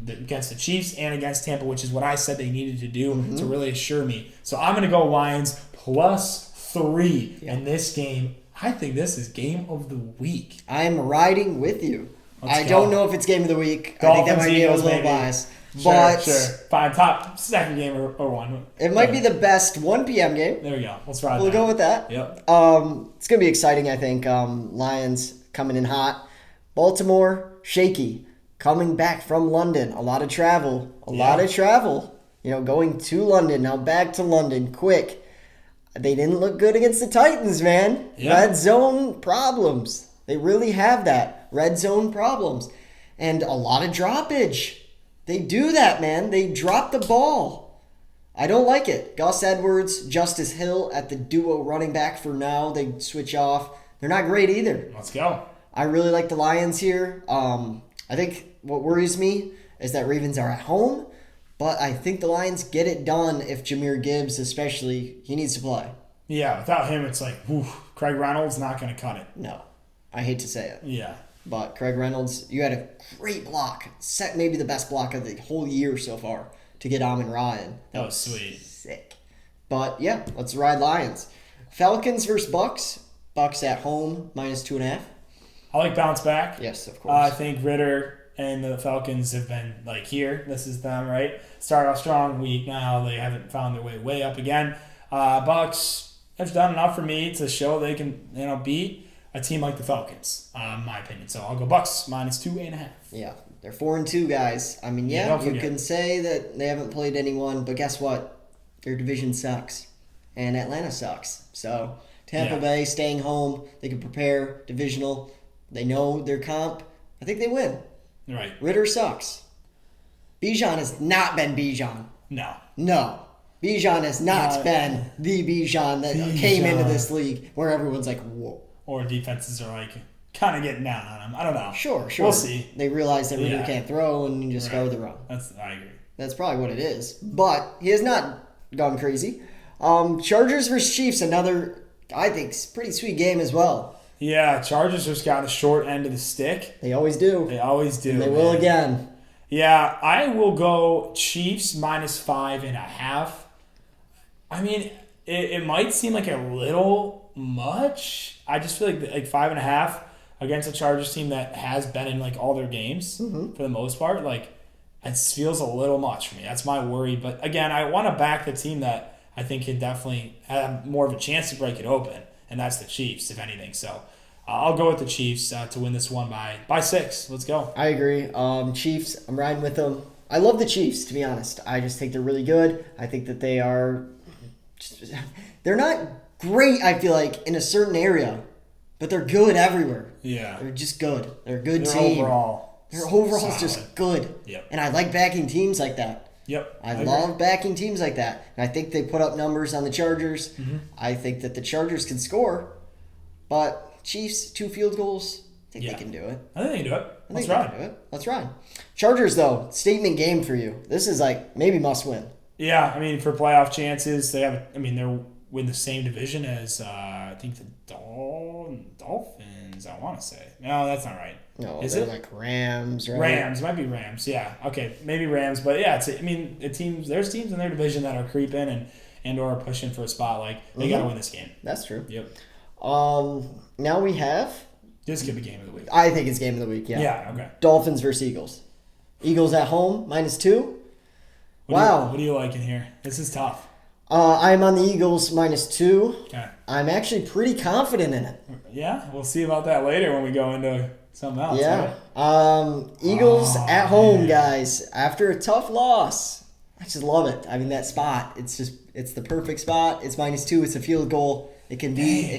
against the Chiefs and against Tampa, which is what I said they needed to do to really assure me. So I'm going to go Lions +3 in this game. I think this is game of the week. I'm riding with you. I Let's don't go. know if it's game of the week. I think Dolphins, that might be a Eagles, little maybe. biased. Sure, But sure. Fine, top second game or one. it might be the best 1 p.m. game. There we go. Let's ride We'll that. go with that. Yep. It's going to be exciting, I think. Lions coming in hot. Baltimore, shaky. Coming back from London. A lot of travel. Going to London. Now back to London. Quick. They didn't look good against the Titans, man. Yeah. Red zone problems. They really have that. Red zone problems. And a lot of droppage. They do that, man. They drop the ball. I don't like it. Gus Edwards, Justice Hill at the duo running back for now. They switch off. They're not great either. Let's go. I really like the Lions here. I think what worries me is that Ravens are at home, but I think the Lions get it done if Jahmyr Gibbs, especially, he needs to play. Yeah, without him, it's like, whew, Craig Reynolds not going to cut it. No. I hate to say it. Yeah. But Craig Reynolds, you had a great block. Set maybe the best block of the whole year so far to get Amon-Ra in. That was sweet. Sick. But yeah, let's ride Lions. Falcons versus Bucks. Bucks at home, -2.5. I like bounce back. Yes, of course. I think Ritter and the Falcons have been like here. This is them, right? Started off strong, weak. Now they haven't found their way up again. Bucks have done enough for me to show they can beat a team like the Falcons, in my opinion. So I'll go Bucks -2.5. Yeah, they're 4-2 guys. I mean, don't you forget. can say that they haven't played anyone, but guess what? Their division sucks, and Atlanta sucks. So Tampa Bay staying home, they can prepare divisional. They know their comp. I think they win. Right. Ritter sucks. Bijan has not been Bijan. No. Bijan has not been the Bijan that came into this league where everyone's like, whoa. Or defenses are like kind of getting down on him. I don't know. Sure. We'll see. They realize that Ritter Yeah. can't throw and you just go with the run. I agree. That's probably what it is. But he has not gone crazy. Chargers versus Chiefs, another, I think, pretty sweet game as well. Yeah, Chargers just got the short end of the stick. They always do. They always do. And they will again. Yeah, I will go Chiefs -5.5. I mean, it might seem like a little much. I just feel like 5.5 against a Chargers team that has been in like all their games for the most part. Like, it feels a little much for me. That's my worry. But again, I want to back the team that I think can definitely have more of a chance to break it open, and that's the Chiefs, if anything. So I'll go with the Chiefs to win this one by 6. Let's go. I agree. Chiefs, I'm riding with them. I love the Chiefs, to be honest. I just think they're really good. I think that they are... They're not great, I feel like, in a certain area, but they're good everywhere. Yeah. They're just good. They're a good team. Their overall is just good. Yep. And I like backing teams like that. Yep. I love backing teams like that. And I think they put up numbers on the Chargers. Mm-hmm. I think that the Chargers can score, but Chiefs, 2 field goals, I think they can do it. I think they can do it. I think they can do it. Let's ride. Chargers, though, statement game for you. This is like maybe must win. Yeah, I mean, for playoff chances, they're in the same division as, I think, the Dolphins, I want to say. No, that's not right. No, is they're it? like Rams, right? Rams. It might be Rams, yeah. Okay, maybe Rams. But, yeah, there's teams in their division that are creeping and or are pushing for a spot. Like, they got to win this game. That's true. Yep. Now we have... This could be game of the week. I think it's game of the week, yeah. Yeah, okay. Dolphins versus Eagles. Eagles at home, -2. What do you like in here? This is tough. I'm on the Eagles -2. Okay. I'm actually pretty confident in it. Yeah, we'll see about that later when we go into something else. Yeah. Right? Eagles at home, guys. After a tough loss, I just love it. I mean, that spot. It's the perfect spot. It's -2. It's a field goal. It can be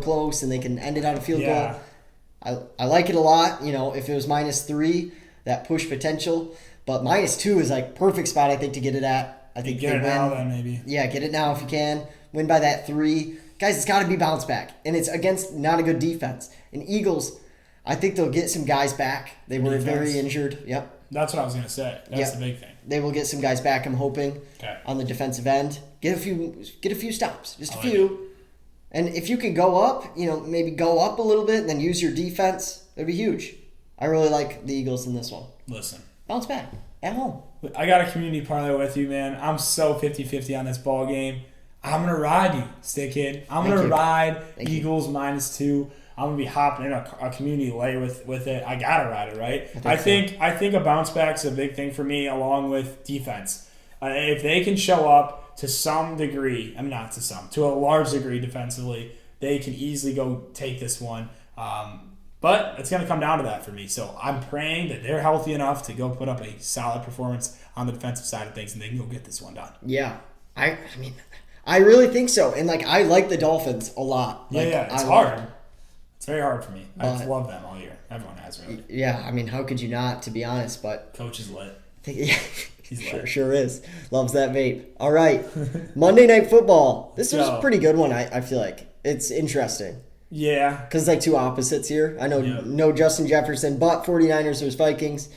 close, and they can end it on a field goal. I like it a lot. If it was -3, that push potential. But -2 is like perfect spot, I think, to get it at. I think get they it win. now, then maybe. Yeah, get it now if you can. Win by that 3. Guys, it's got to be bounce back. And it's against not a good defense. And Eagles, I think they'll get some guys back. They were very injured. Yep. That's what I was going to say. That's the big thing. They will get some guys back, I'm hoping, on the defensive end. Get a few stops. Just a few. And if you can go up, maybe go up a little bit and then use your defense, that'd be huge. I really like the Eagles in this one. Listen. Bounce back. At home. I got a community parlay with you, man. I'm so 50-50 on this ball game. I'm going to ride you, Stick Kid. I'm going to ride Eagles -2. I'm going to be hopping in a community lay with it. I got to ride it, right? I think a bounce back is a big thing for me along with defense. If they can show up to some degree, to a large degree defensively, they can easily go take this one. But it's going to come down to that for me. So I'm praying that they're healthy enough to go put up a solid performance on the defensive side of things and they can go get this one done. Yeah. I mean, I really think so. And, I like the Dolphins a lot. It's hard. It's very hard for me. I've loved them all year. Everyone has, really. Yeah, I mean, how could you not, to be honest? But Coach is lit. Yeah, sure is. Loves that vape. All right. Monday Night Football. This was a pretty good one, I feel like. It's interesting. Yeah. Because it's two opposites here. I know no Justin Jefferson, but 49ers versus Vikings.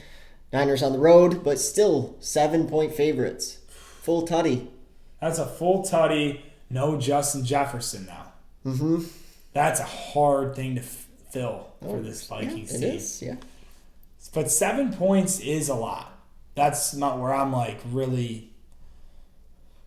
Niners on the road, but still 7-point favorites. Full tutty. That's a full tutty. No Justin Jefferson now. Mm-hmm. That's a hard thing to fill for this Vikings team. It is, yeah. But 7 points is a lot. That's not where I'm really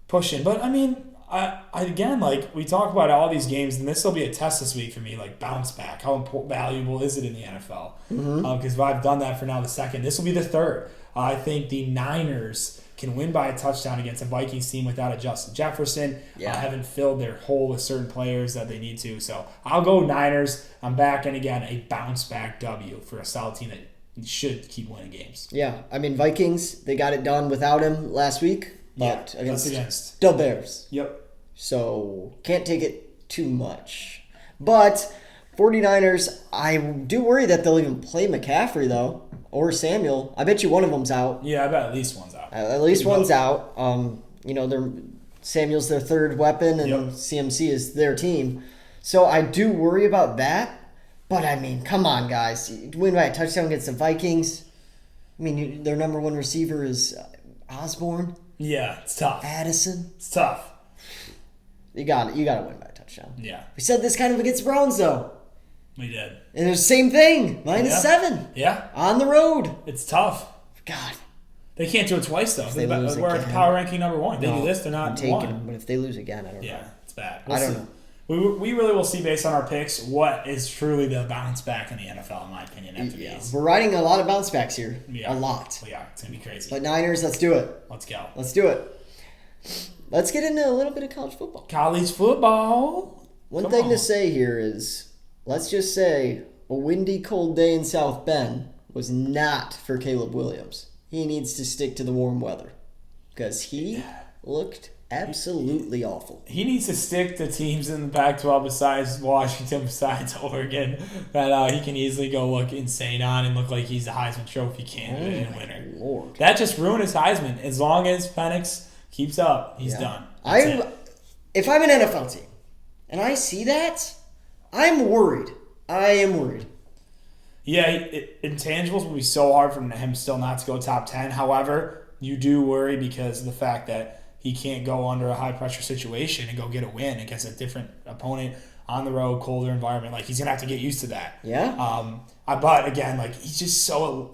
pushing. But I mean, I again, we talk about all these games, and this will be a test this week for me. Bounce back. How valuable is it in the NFL? Because I've done that for now the second. This will be the third. I think the Niners can win by a touchdown against a Vikings team without a Justin Jefferson. Haven't filled their hole with certain players that they need to. So I'll go Niners. I'm back, and again, a bounce back W for a solid team that should keep winning games. Yeah, I mean, Vikings, they got it done without him last week. But against the Bears. Yep. So can't take it too much. But 49ers, I do worry that they'll even play McCaffrey, though, or Samuel. I bet you one of them's out. Yeah, I bet at least one's out. At least one's out. Samuel's their third weapon, and CMC is their team. So I do worry about that. But, I mean, come on, guys. You win by a touchdown against the Vikings. I mean, their number one receiver is Osborne. Yeah, it's tough. Addison. It's tough. You got to win by a touchdown. Yeah. We said this kind of against the Browns, though. We did. And it's the same thing. -7. Yeah. On the road. It's tough. God. They can't do it twice, though. We're power ranking number one. They do this, they're not one. But if they lose again, I don't know. Yeah, it's bad. I don't know. We really will see based on our picks what is truly the bounce back in the NFL, in my opinion, after these. We're riding a lot of bounce backs here. Yeah. A lot. We are. It's going to be crazy. But Niners, let's do it. Let's go. Let's do it. Let's get into a little bit of college football. College football. One thing to say here is, let's just say, a windy, cold day in South Bend was not for Caleb Williams. He needs to stick to the warm weather because he looked absolutely awful. He needs to stick to teams in the Pac-12 besides Washington, besides Oregon, that he can easily go look insane on and look like he's the Heisman Trophy candidate and winner. Lord. That just ruined his Heisman. As long as Penix keeps up, he's done. If I'm an NFL team and I see that, I'm worried. I am worried. Yeah, intangibles will be so hard for him still not to go top 10. However, you do worry because of the fact that he can't go under a high-pressure situation and go get a win against a different opponent on the road, colder environment. He's going to have to get used to that. Yeah. But, again, he's just so,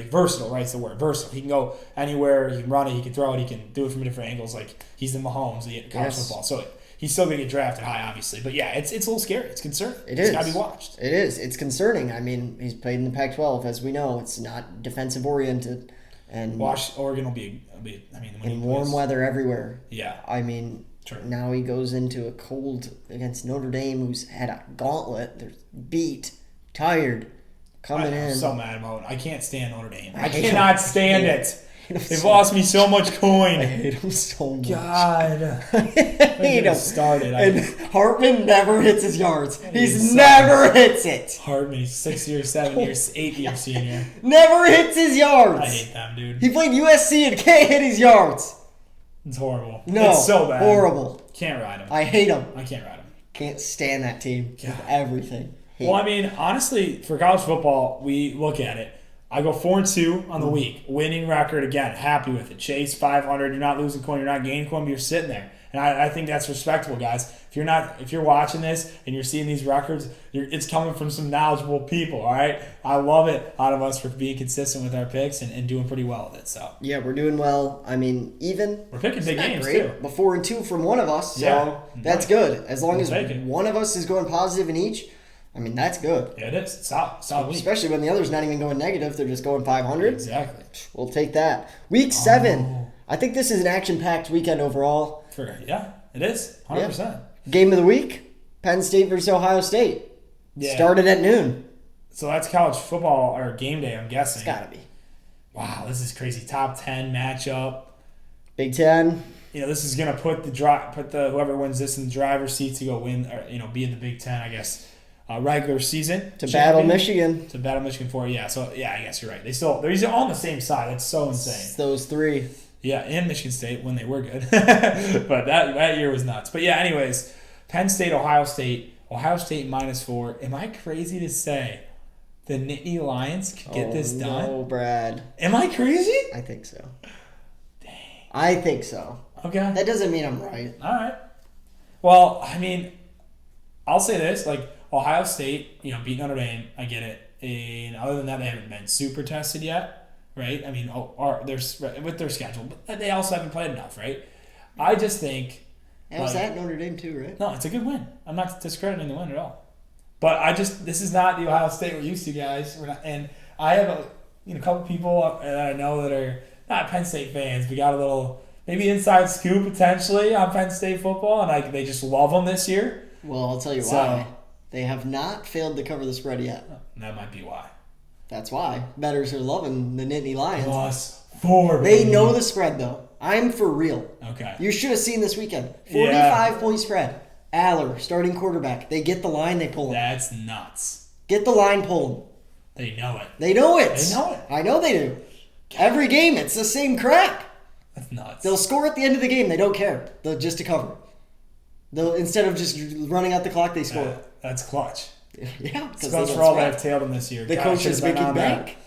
versatile, right? It's the word, versatile. He can go anywhere. He can run it. He can throw it. He can do it from different angles. He's the Mahomes, the college football. So he's still going to get drafted high, obviously. But, yeah, it's a little scary. It's concerning. It's got to be watched. It is. It's concerning. I mean, he's played in the Pac-12, as we know. It's not defensive-oriented. And Oregon will be in warm weather everywhere. Yeah. I mean, now he goes into a cold against Notre Dame, who's had a gauntlet. They're beat, tired, coming in. I'm so mad about it. I can't stand Notre Dame. I cannot stand it. They've lost me so much coin. I hate him so much. God. I hate him. Started. And Hartman never hits his yards. He's never hits it. Hartman, 6 years, 7 years, 8 year senior. Never hits his yards. I hate them, dude. He played USC and can't hit his yards. It's horrible. No. It's so bad. Horrible. Can't ride him. I hate him. I can't ride him. Can't stand that team. With everything. Well, I mean, honestly, for college football, we look at it. I go 4-2 on the week. Winning record, again, happy with it. Chase 500. You're not losing coin. You're not gaining coin, but you're sitting there. And I think that's respectable, guys. If you're watching this and you're seeing these records, it's coming from some knowledgeable people, all right? I love it out of us for being consistent with our picks and doing pretty well with it. So yeah, we're doing well. I mean, we're picking big games too. But 4-2 from one of us, so that's good. As long as one of us is going positive in each, I mean, that's good. Yeah, it is. It's solid week. Especially when the other's not even going negative. They're just going 500. Exactly. We'll take that. Week 7. I think this is an action-packed weekend overall. Yeah, it is. 100%. Yeah. Game of the week, Penn State versus Ohio State. Yeah. Started at noon. So that's college football or game day, I'm guessing. It's got to be. Wow, this is crazy. Top 10 matchup. Big Ten. This is gonna put the whoever wins this in the driver's seat to go win or be in the Big Ten, I guess. Regular season to battle Michigan. To battle Michigan for it, yeah. So yeah, I guess you're right. They're all on the same side. That's so insane. It's those three. Yeah, and Michigan State when they were good, but that year was nuts. But yeah, anyways, Penn State, Ohio State -4. Am I crazy to say the Nittany Lions could get this done? No, Brad. Am I crazy? I think so. Dang. I think so. Okay. That doesn't mean I'm right. All right. Well, I mean, I'll say this: like Ohio State, beat Notre Dame. I get it. And other than that, they haven't been super tested yet. Right? I mean, with their schedule, but they also haven't played enough, right? I just think. And was that Notre Dame too, right? No, it's a good win. I'm not discrediting the win at all. But this is not the Ohio State we're used to, guys. And I have a couple people that I know that are not Penn State fans. We got a little maybe inside scoop potentially on Penn State football, and they just love them this year. Well, I'll tell you why. They have not failed to cover the spread yet. That might be why. That's why. Bettors are loving the Nittany Lions. +4. They know the spread, though. I'm for real. Okay. You should have seen this weekend. 45-point spread. Aller, starting quarterback. They get the line, they pull him. That's nuts. Get the line, pull him. They know it. They know it. They know it. I know they do. Every game, it's the same crap. That's nuts. They'll score at the end of the game. They don't care. They'll just to cover. Instead of just running out the clock, they score. That's clutch. Yeah, because that's for all that have tailed them this year. The coach is making bank.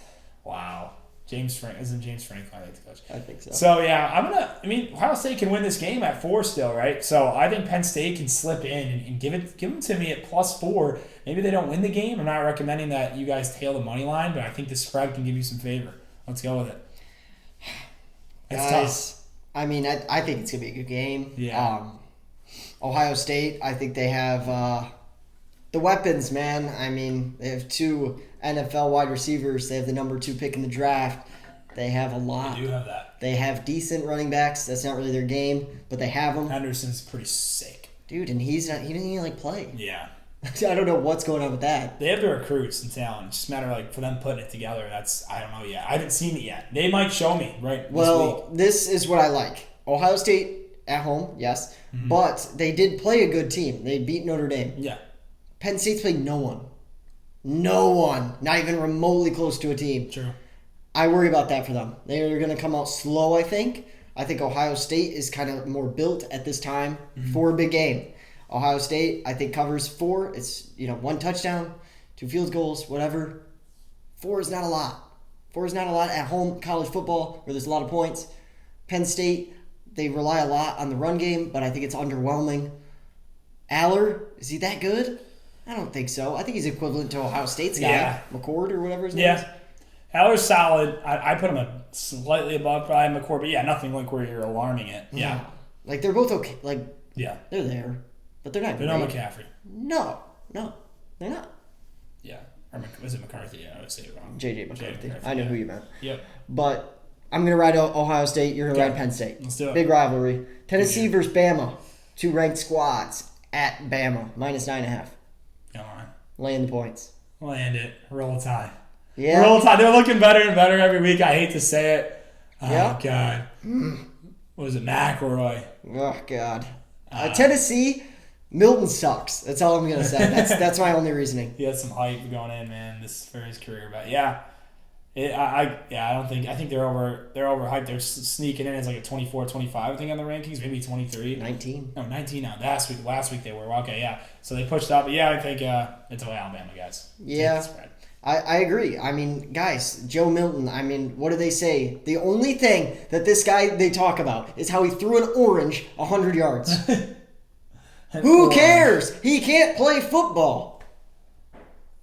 Wow. James Franklin, I think the coach. I think so. So yeah, Ohio State can win this game at 4 still, right? So I think Penn State can slip in and give them to me at +4. Maybe they don't win the game. I'm not recommending that you guys tail the money line, but I think the spread can give you some favor. Let's go with it. It's tough. I mean, I think it's gonna be a good game. Yeah. Ohio State, I think they have the weapons, man. I mean, they have 2 NFL wide receivers. They have the number 2 pick in the draft. They have a lot. They do have that. They have decent running backs. That's not really their game, but they have them. Henderson's pretty sick. Dude, and he didn't even play. Yeah. I don't know what's going on with that. They have the recruits and talent. It's just a matter of for them putting it together. I don't know yet. I haven't seen it yet. They might show me this week. This is what I like. Ohio State at home, yes, but they did play a good team. They beat Notre Dame. Yeah. Penn State's played no one. No one. Not even remotely close to a team. True. I worry about that for them. They're going to come out slow, I think. I think Ohio State is kind of more built at this time for a big game. Ohio State, I think, covers 4. It's, 1 touchdown, 2 field goals, whatever. 4 is not a lot. 4 is not a lot at home college football where there's a lot of points. Penn State, they rely a lot on the run game, but I think it's underwhelming. Aller, is he that good? I don't think so. I think he's equivalent to Ohio State's guy. Yeah. McCord or whatever his name is. Yeah. Aller's solid. I put him slightly above probably McCord, but nothing where you're alarming it. Yeah. They're both okay. Yeah. They're there, but they're not great. They're not McCaffrey. No, they're not. Yeah. Or was it McCarthy? Yeah, I would say it wrong. J.J. McCarthy. I know who you meant. Yep. But I'm going to ride Ohio State. You're going to ride Penn State. Let's do it. Big rivalry. Tennessee versus Bama. 2 ranked squads at Bama. -9.5. Come on. Laying the points. Land it. Roll Tide. Yeah. Roll Tide. They're looking better and better every week. I hate to say it. Oh, God. What was it? McElroy. Oh, God. Tennessee, Milton sucks. That's all I'm going to say. That's my only reasoning. He had some hype going in, man, for his career. But, yeah. I think they're overhyped. They're sneaking in as a 24, 25, I think, on the rankings, maybe 23. 19. No, 19 now. Last week they were. Okay, yeah. So they pushed up. But, yeah, I think it's Alabama, guys. Yeah. I agree. I mean, guys, Joe Milton, I mean, what do they say? The only thing that this guy they talk about is how he threw an orange 100 yards. Who cares? He can't play football.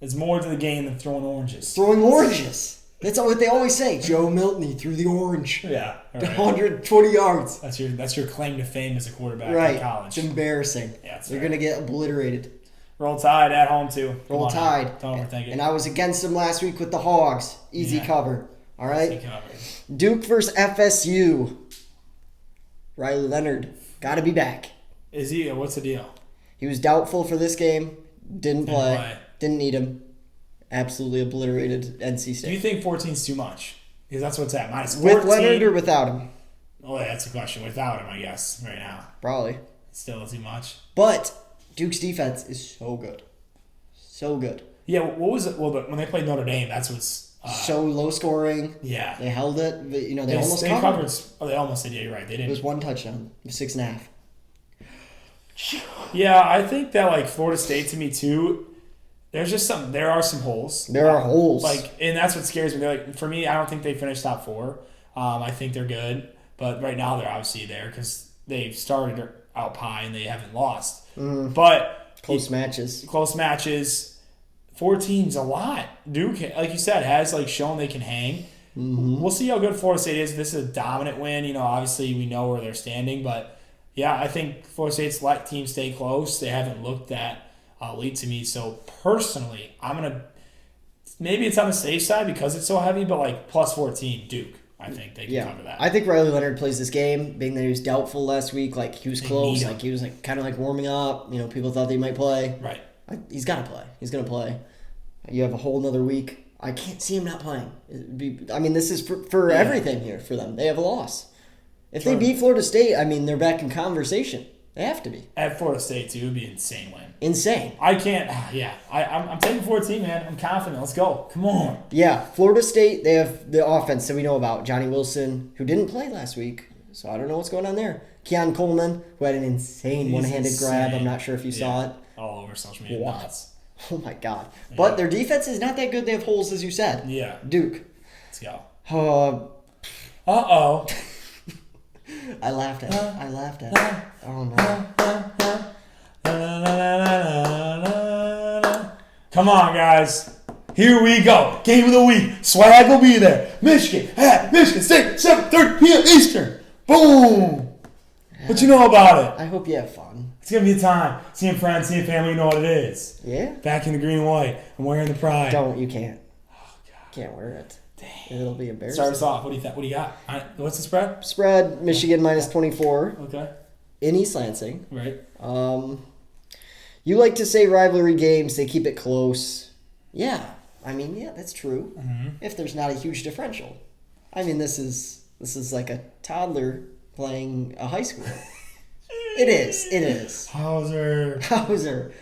There's more to the game than throwing oranges. Throwing oranges. That's what they always say. Joe Milton, he threw the orange. Yeah. Right. 120 yards. That's your claim to fame as a quarterback right. in college. It's embarrassing. Yeah, They're going to get obliterated. Roll Tide at home, too. Roll Tide. Don't overthink it. And I was against them last week with the Hogs. Easy cover. All right? Easy cover. Duke versus FSU. Riley Leonard. Got to be back. Is he? What's the deal? He was doubtful for this game. Didn't play. Didn't need him. Absolutely obliterated NC State. Do you think 14's too much? Because that's what's at. -14. With Leonard or without him? Oh, yeah, that's the question. Without him, I guess, right now. Probably. Still too much. But Duke's defense is so good. So good. Yeah, what was it? Well, when they played Notre Dame, that's what's... so low scoring. Yeah. They held it. But, they almost covered. covered. Oh, they almost did. Yeah, you're right. They didn't. It was one touchdown. It was 6.5. Yeah, I think that, Florida State, to me, too... There are some holes. There are holes. And that's what scares me. For me, I don't think they finished top 4. I think they're good. But right now, they're obviously there because they've started out high and they haven't lost. But close matches. 14's a lot. Duke, like you said, has shown they can hang. Mm-hmm. We'll see how good Florida State is. This is a dominant win. Obviously we know where they're standing. But, yeah, I think Florida State's let teams stay close. They haven't looked that elite to me. So personally, I'm gonna maybe it's on the safe side because it's so heavy, but plus 14 Duke. I think they can cover that. I think Riley Leonard plays this game, being that he was doubtful last week. He was close. He was kind of warming up. People thought they might play. Right. He's got to play. He's gonna play. You have a whole nother week. I can't see him not playing. This is for everything here for them. They have a loss. If they beat Florida State, they're back in conversation. They have to be. At Florida State, too, it would be an insane win. Insane. I can't. Yeah. I'm taking 14, man. I'm confident. Let's go. Come on. Yeah. Florida State, they have the offense that we know about. Johnny Wilson, who didn't play last week. So I don't know what's going on there. Keon Coleman, who had an insane one-handed grab. I'm not sure if you saw it. All over social media. What? Oh, my God. But their defense is not that good. They have holes, as you said. Yeah. Duke. Let's go. Uh-oh. I laughed at it. Oh, no. Come on, guys. Here we go. Game of the week. Swag will be there. Michigan at Michigan State, 7:30 p.m. Eastern. Boom. What you know about it? I hope you have fun. It's going to be a time. Seeing friends, seeing family, you know what it is. Yeah? Back in the green and white. I'm wearing the pride. You can't. Oh, God. Can't wear it. Damn. It'll be embarrassing. Start us off. What do you think? What do you got? What's the spread? Spread, Michigan -24. Okay. In East Lansing. Right. You like to say rivalry games, they keep it close. Yeah. That's true. Mm-hmm. If there's not a huge differential. This is like a toddler playing a high school. It is. Hauser.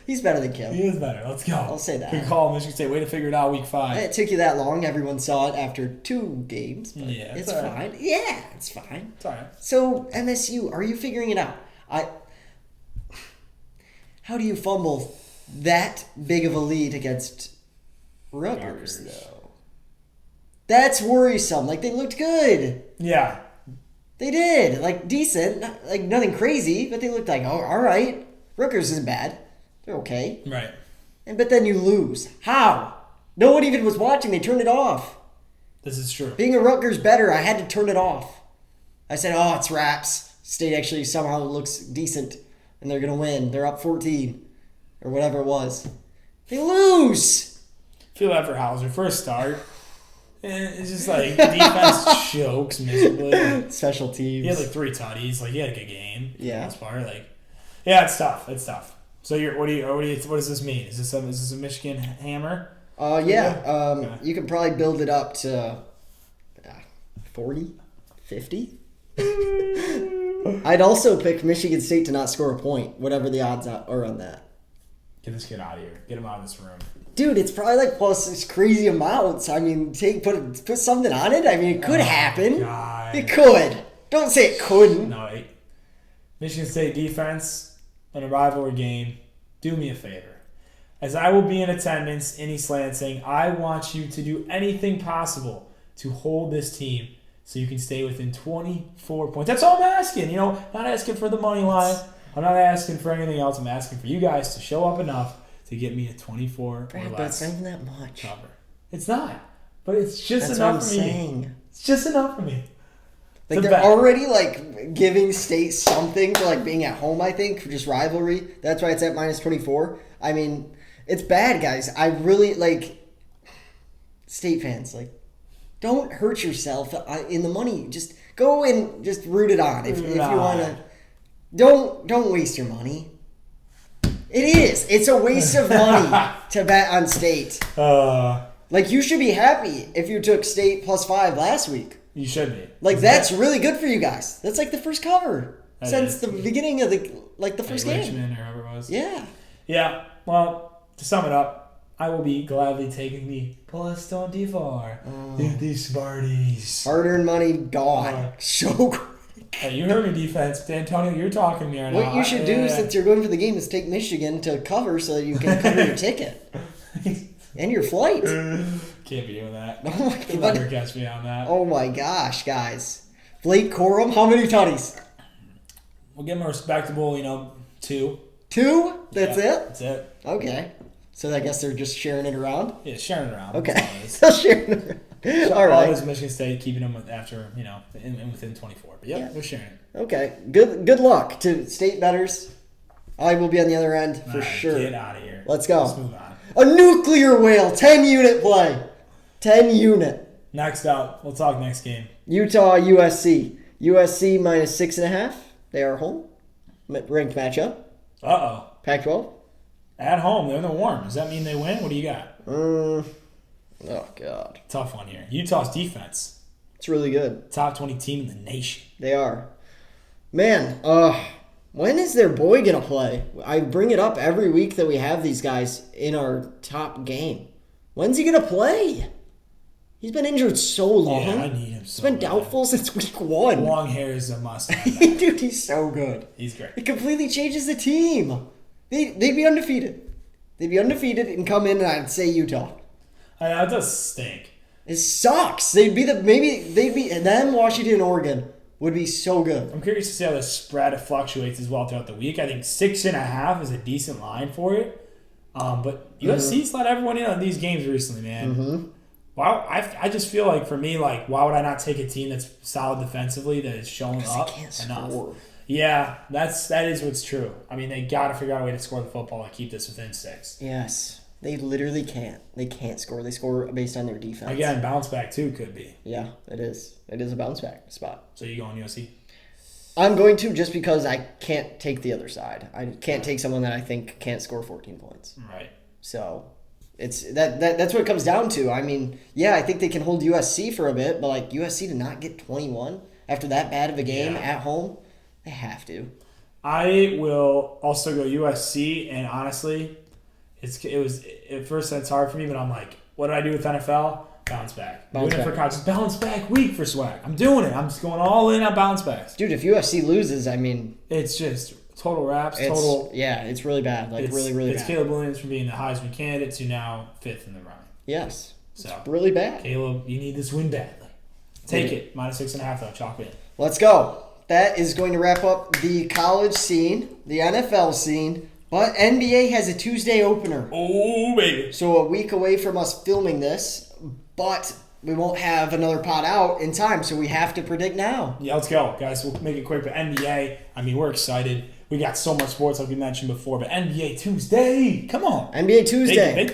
He's better than Kim. He is better. Let's go. I'll say that. Good call, Michigan State. Way to figure it out week 5. It took you that long. Everyone saw it after 2 games. But yeah, it's fine. Right. Yeah, it's fine. It's all right. So, MSU, are you figuring it out? How do you fumble that big of a lead against Rutgers, though? That's worrisome. They looked good. Yeah. They did. Decent. Nothing crazy, but they looked all right. Rutgers isn't bad. They're okay. Right. But then you lose. How? No one even was watching. They turned it off. This is true. Being a Rutgers better, I had to turn it off. I said, it's wraps. State actually somehow looks decent, and they're going to win. They're up 14, or whatever it was. They lose. Feel bad for Hauser. First start. It's just defense chokes miserably. Special teams. He had 3 tutties. He had a good game. For yeah. the most part. Yeah, it's tough. It's tough. So what does this mean? Is this a Michigan hammer? Yeah. Okay. You can probably build it up to 40, 50. I'd also pick Michigan State to not score a point, whatever the odds are on that. Get this kid out of here. Get him out of this room. Dude, it's probably plus these crazy amounts. Put something on it. It could happen. God. It could. Don't say it couldn't. No, Michigan State defense in a rivalry game, do me a favor. as I will be in attendance in East Lansing, I want you to do anything possible to hold this team so you can stay within 24 points. That's all I'm asking. Not asking for the money line. I'm not asking for anything else. I'm asking for you guys to show up enough to get me a 24 Brad, or but less it's not even that much. cover. It's not. But it's just That's enough what I'm for me. saying. It's just enough for me. Like, they're already, giving State something for, being at home, I think, for just rivalry. That's why it's at minus 24. I mean, it's bad, guys. I really, State fans, don't hurt yourself in the money. Just go and just root it on if you want to. Don't waste your money. It is. It's a waste of money to bet on State. You should be happy if you took State +5 last week. You should be. That's really good for you guys. That's the first cover since the beginning of the first game. Richmond or whoever it was. Yeah. Yeah. Well, to sum it up, I will be gladly taking the +24. These Sparties. Hard-earned money gone. So quick. Hey, you heard me, defense. Antonio, you're talking me right now. What you should do since you're going for the game is take Michigan to cover so that you can cover your ticket. And your flight. Can't be doing that. Oh my God. You'll never catch me on that. Oh my gosh, guys. Blake Corum, how many tutties? We'll give him a respectable, 2. 2? That's it? That's it. Okay. So I guess they're just sharing it around? Yeah, sharing it around. Okay. Sharing it around. All right. Is Michigan State keeping them after, within 24. But yeah, we're sharing it. Okay. Good luck to State bettors. I will be on the other end for sure. Get out of here. Let's go. Let's move on. A nuclear whale, 10-unit play. 10-unit. Next up, we'll talk next game. Utah, USC. USC minus 6.5. They are home. Ranked matchup. Uh-oh. Pac-12. At home, they're in the warm. Does that mean they win? What do you got? Oh, God. Tough one here. Utah's defense. It's really good. Top 20 team in the nation. They are. Man, when is their boy going to play? I bring it up every week that we have these guys in our top game. When's he going to play? He's been injured so long. Yeah, I need him so He's been doubtful since week 1. Long hair is a must. Dude, he's so good. He's great. It completely changes the team. They'd be undefeated. They'd be undefeated and come in and I'd say Utah. That does stink. It sucks. They'd be and then Washington and Oregon would be so good. I'm curious to see how the spread fluctuates as well throughout the week. I think 6.5 is a decent line for it. But USC's let everyone in on these games recently, man. Mm-hmm. Wow, I just feel like for me, why would I not take a team that's solid defensively that is showing up they can't enough? Score. Yeah, that is what's true. I mean, they got to figure out a way to score the football and keep this within 6. Yes, they literally can't. They can't score. They score based on their defense. Again, bounce back too could be. Yeah, it is. It is a bounce back spot. So you going USC? I'm going to just because I can't take the other side. I can't take someone that I think can't score 14 points. Right. So it's that's what it comes down to. I mean, yeah, I think they can hold USC for a bit, but USC to not get 21 after that bad of a game at home, they have to. I will also go USC, and honestly, it was at first it's hard for me, but I'm like, what did I do with NFL? Bounce back. Doing it for college. Just bounce back week for swag. I'm doing it. I'm just going all in on bounce backs. Dude, if USC loses, I mean, it's just total wraps. It's really bad. Really bad. It's Caleb Williams from being the Heisman candidate to now 5th in the running. Yes. So it's really bad. Caleb, you need this win badly. Take it. Minus 6.5 though. Chalk it. Let's go. That is going to wrap up the college scene, the NFL scene, but NBA has a Tuesday opener. Oh, baby. So a week away from us filming this, but we won't have another pod out in time, so we have to predict now. Yeah, let's go, guys. We'll make it quick, but NBA, I mean, we're excited. We got so much sports like we mentioned before, but NBA Tuesday, come on. NBA Tuesday.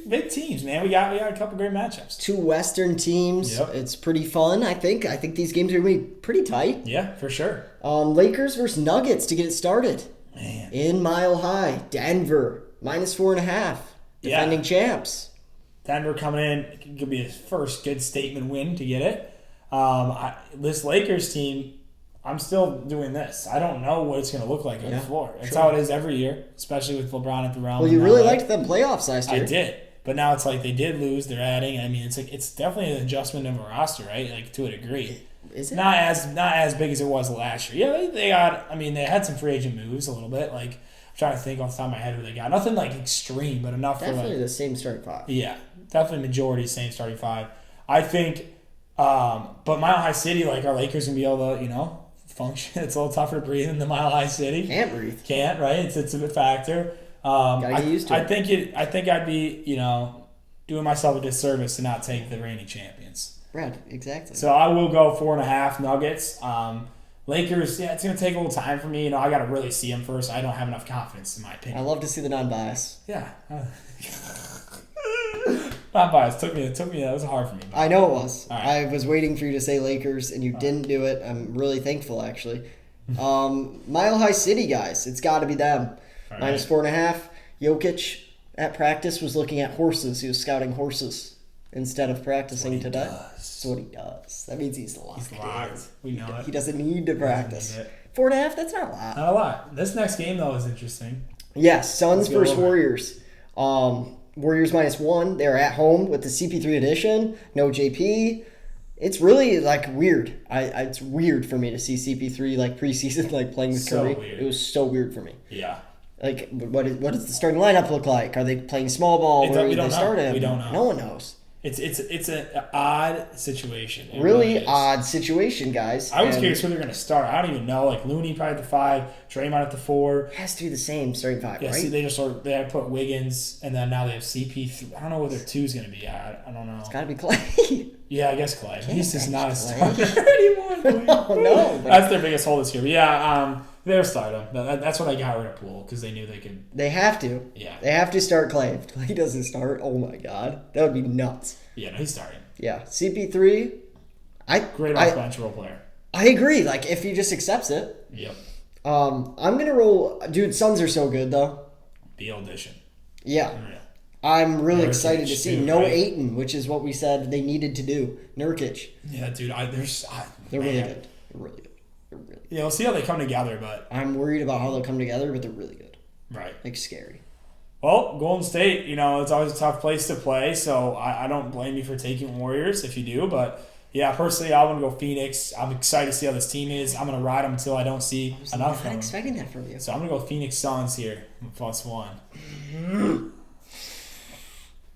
Big teams, man. We got a couple great matchups. 2 Western teams. Yep. It's pretty fun, I think. I think these games are going to be pretty tight. Yeah, for sure. Lakers versus Nuggets to get it started. Man. In Mile High. Denver, minus 4.5. Defending champs. Denver coming in. It could be his first good statement win to get it. This Lakers team, I'm still doing this. I don't know what it's going to look like on the floor. That's how it is every year, especially with LeBron at the realm. Well, you really liked them playoffs last year. I did. But now it's like they did lose. They're adding. I mean, it's definitely an adjustment of a roster, right? To a degree. Is it? Not as big as it was last year. Yeah, they had some free agent moves a little bit. trying to think off the top of my head who they got. Nothing like extreme, but enough Definitely for like, the same starting five. yeah, definitely majority same starting five. I think, but Mile High City, like our Lakers gonna be able to, function. It's a little tougher to breathe in the Mile High City. Can't breathe. Can't, right? It's a big factor. Gotta get used to I it. I think I'd be, doing myself a disservice to not take the reigning champions. Right, exactly. So I will go 4.5 Nuggets. Lakers, yeah, it's going to take a little time for me. I got to really see them first. I don't have enough confidence, in my I opinion. love to see the non-bias. Yeah. Not biased. Took me. That was hard for me. I know it was. Right. I was waiting for you to say Lakers, and you didn't do it. I'm really thankful, actually. Mile High City, guys. It's got to be them. All Minus right. 4.5. Jokic at practice was looking at horses. He was scouting horses instead of practicing today. That's what he does. That means he's locked. He's locked. We know it. He doesn't need to practice. need it. 4.5, that's not a lot. Not a lot. This next game, though, is interesting. Yes, Suns Let's go versus over. Warriors. Warriors -1. They're at home with the CP3 edition. No JP. It's really weird. It's weird for me to see CP3 preseason playing with So Curry. weird. It was so weird for me. Yeah. What does the starting lineup look like? Are they playing small ball? Where We would don't they know. start him? We don't know. No one knows. It's an odd situation. It Really is. odd situation, guys. I was And curious who they're going to start. I don't even know. Looney probably at the 5, Draymond at the 4. it has to be the same starting five, Yeah, right? see, they had put Wiggins, and then now they have CP3. I don't know what their 2 is going to be. I don't know. It's got to be Clay. Yeah, I guess Clay. He's just not a Clay. starter anymore. No, but That's their biggest hole this year. But yeah, they'll start him. That's what I got rid of Poole because they knew they could. they have to. Yeah. They have to start Clay. If Clay doesn't start, oh my God. That would be nuts. Yeah, no, he's starting. Yeah, CP3. Great off bench role player. I agree. If he just accepts it. Yep. I'm gonna roll. Dude, Suns are so good though. Beal edition. Yeah, Unreal. I'm really Nurkic, excited to see too, no right? Ayton, which is what we said they needed to do. Nurkic. Yeah, dude. They're really good. They're really good. They're really good. Yeah, we'll see how they come together, but I'm worried about how they'll come together, but they're really good. right. Scary. Well, Golden State, it's always a tough place to play, so I don't blame you for taking Warriors if you do. But, yeah, personally, I'm going to go Phoenix. I'm excited to see how this team is. I'm going to ride them until I don't see enough I'm from not them. expecting that from you. So I'm going to go Phoenix Suns here, +1.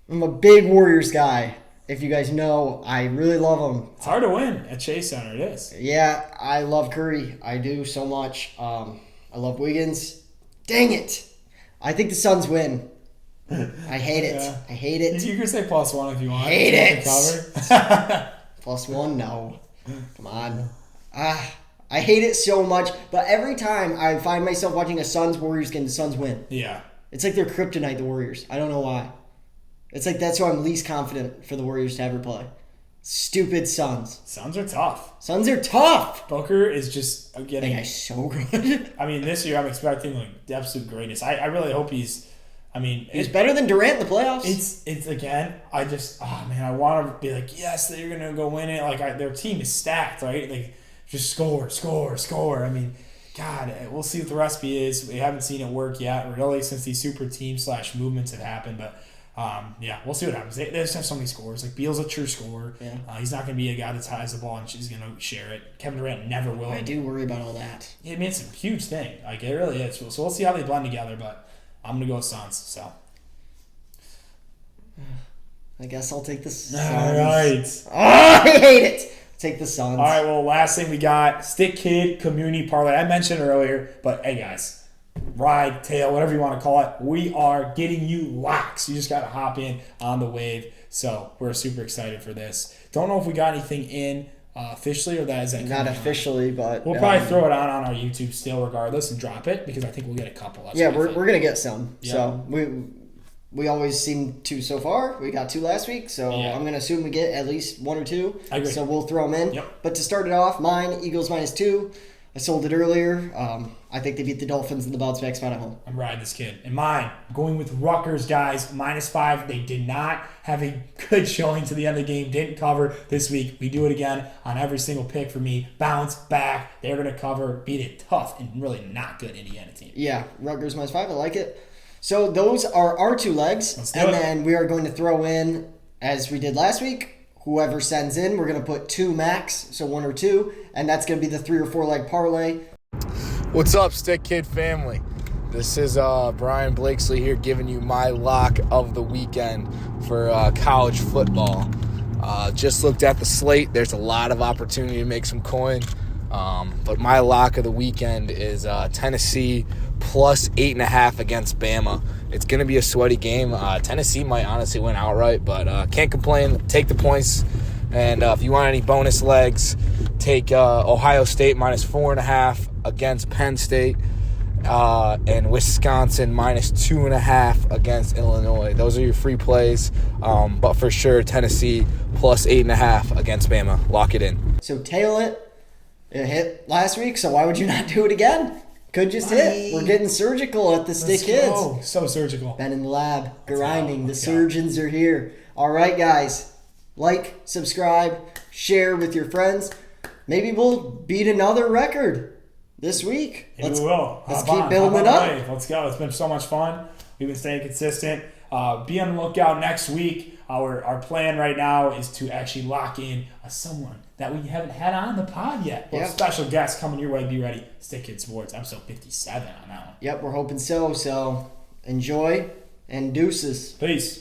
I'm a big Warriors guy. If you guys know, I really love them. It's hard to win at Chase Center. It is. Yeah, I love Curry. I do so much. I love Wiggins. Dang it. I think the Suns win. I hate it. Yeah. I hate it. You can say +1 if you want. Hate You it. can cover. +1? No. Come on. I hate it so much. But every time I find myself watching a Suns-Warriors game, the Suns win. Yeah. It's like they're kryptonite, the Warriors. I don't know why. It's that's who I'm least confident for the Warriors to ever play. Stupid Suns. Suns are tough. Suns are tough. Booker is just That getting. guy's so good. This year I'm expecting the absolute greatness. I really hope he's. He's better than Durant in the playoffs. It's again. I just I want to be like yes, they're gonna go win it. Their team is stacked, right? Just score. God, we'll see what the recipe is. We haven't seen it work yet, really, since these super team / movements have happened. But yeah, we'll see what happens. They just have so many scores. Beal's a true scorer. Yeah. He's not going to be a guy that ties the ball and she's going to share it. Kevin Durant never will. I do worry about all that. Yeah, it's a huge thing. It really is. So we'll see how they blend together. But I'm going to go with Suns. So. I guess I'll take the Suns. All right. Oh, I hate it. Take the Suns. All right, well, last thing we got, Stick Kid Community Parlay. I mentioned earlier, but hey, guys, ride, tail, whatever you want to call it, we are getting you locks. You just got to hop in on the wave. So we're super excited for this. Don't know if we got anything in officially or is that Not officially, but we'll probably throw it on our YouTube still regardless and drop it because I think we'll get a couple. That's yeah, what I we're think. gonna get some. Yeah. So we always seem to so far. We got 2 last week, so Yeah. I'm gonna assume we get at least 1 or 2. I agree. So we'll throw them in. Yep. But to start it off, mine Eagles -2. I sold it earlier. I think they beat the Dolphins in the bounce back spot at home. I'm riding this kid. And mine, I'm going with Rutgers, guys, -5. They did not have a good showing to the end of the game. Didn't cover this week. We do it again on every single pick for me. Bounce back. They're going to cover. Beat a tough and really not good Indiana team. Yeah, Rutgers -5. I like it. So those are our 2 legs. Let's do And it. then we are going to throw in, as we did last week, whoever sends in, we're going to put 2 max, so 1 or 2. And that's going to be the 3 or 4 leg parlay. What's up, Stick Kid family? This is Brian Blakesley here giving you my lock of the weekend for college football. Just looked at the slate. There's a lot of opportunity to make some coin. But my lock of the weekend is Tennessee plus 8.5 against Bama. It's going to be a sweaty game. Tennessee might honestly win outright, but can't complain. Take the points. And if you want any bonus legs, take Ohio State minus 4.5 against Penn State. And Wisconsin minus 2.5 against Illinois. Those are your free plays. But for sure, Tennessee plus 8.5 against Bama. Lock it in. So tail it. It hit last week, so why would you not do it again? Could just hit. We're getting surgical at the StickKids. Oh, so surgical. Been in the lab, grinding. The surgeons are here. All right, guys. Like, subscribe, share with your friends. Maybe we'll beat another record this week. We will. Let's keep building it up. Let's go. It's been so much fun. We've been staying consistent. Be on the lookout next week. Our plan right now is to actually lock in someone that we haven't had on the pod yet. Well, special guest coming your way. Be ready. StickKidSports, episode 57 on that one. Yep, we're hoping so. So enjoy and deuces. Peace.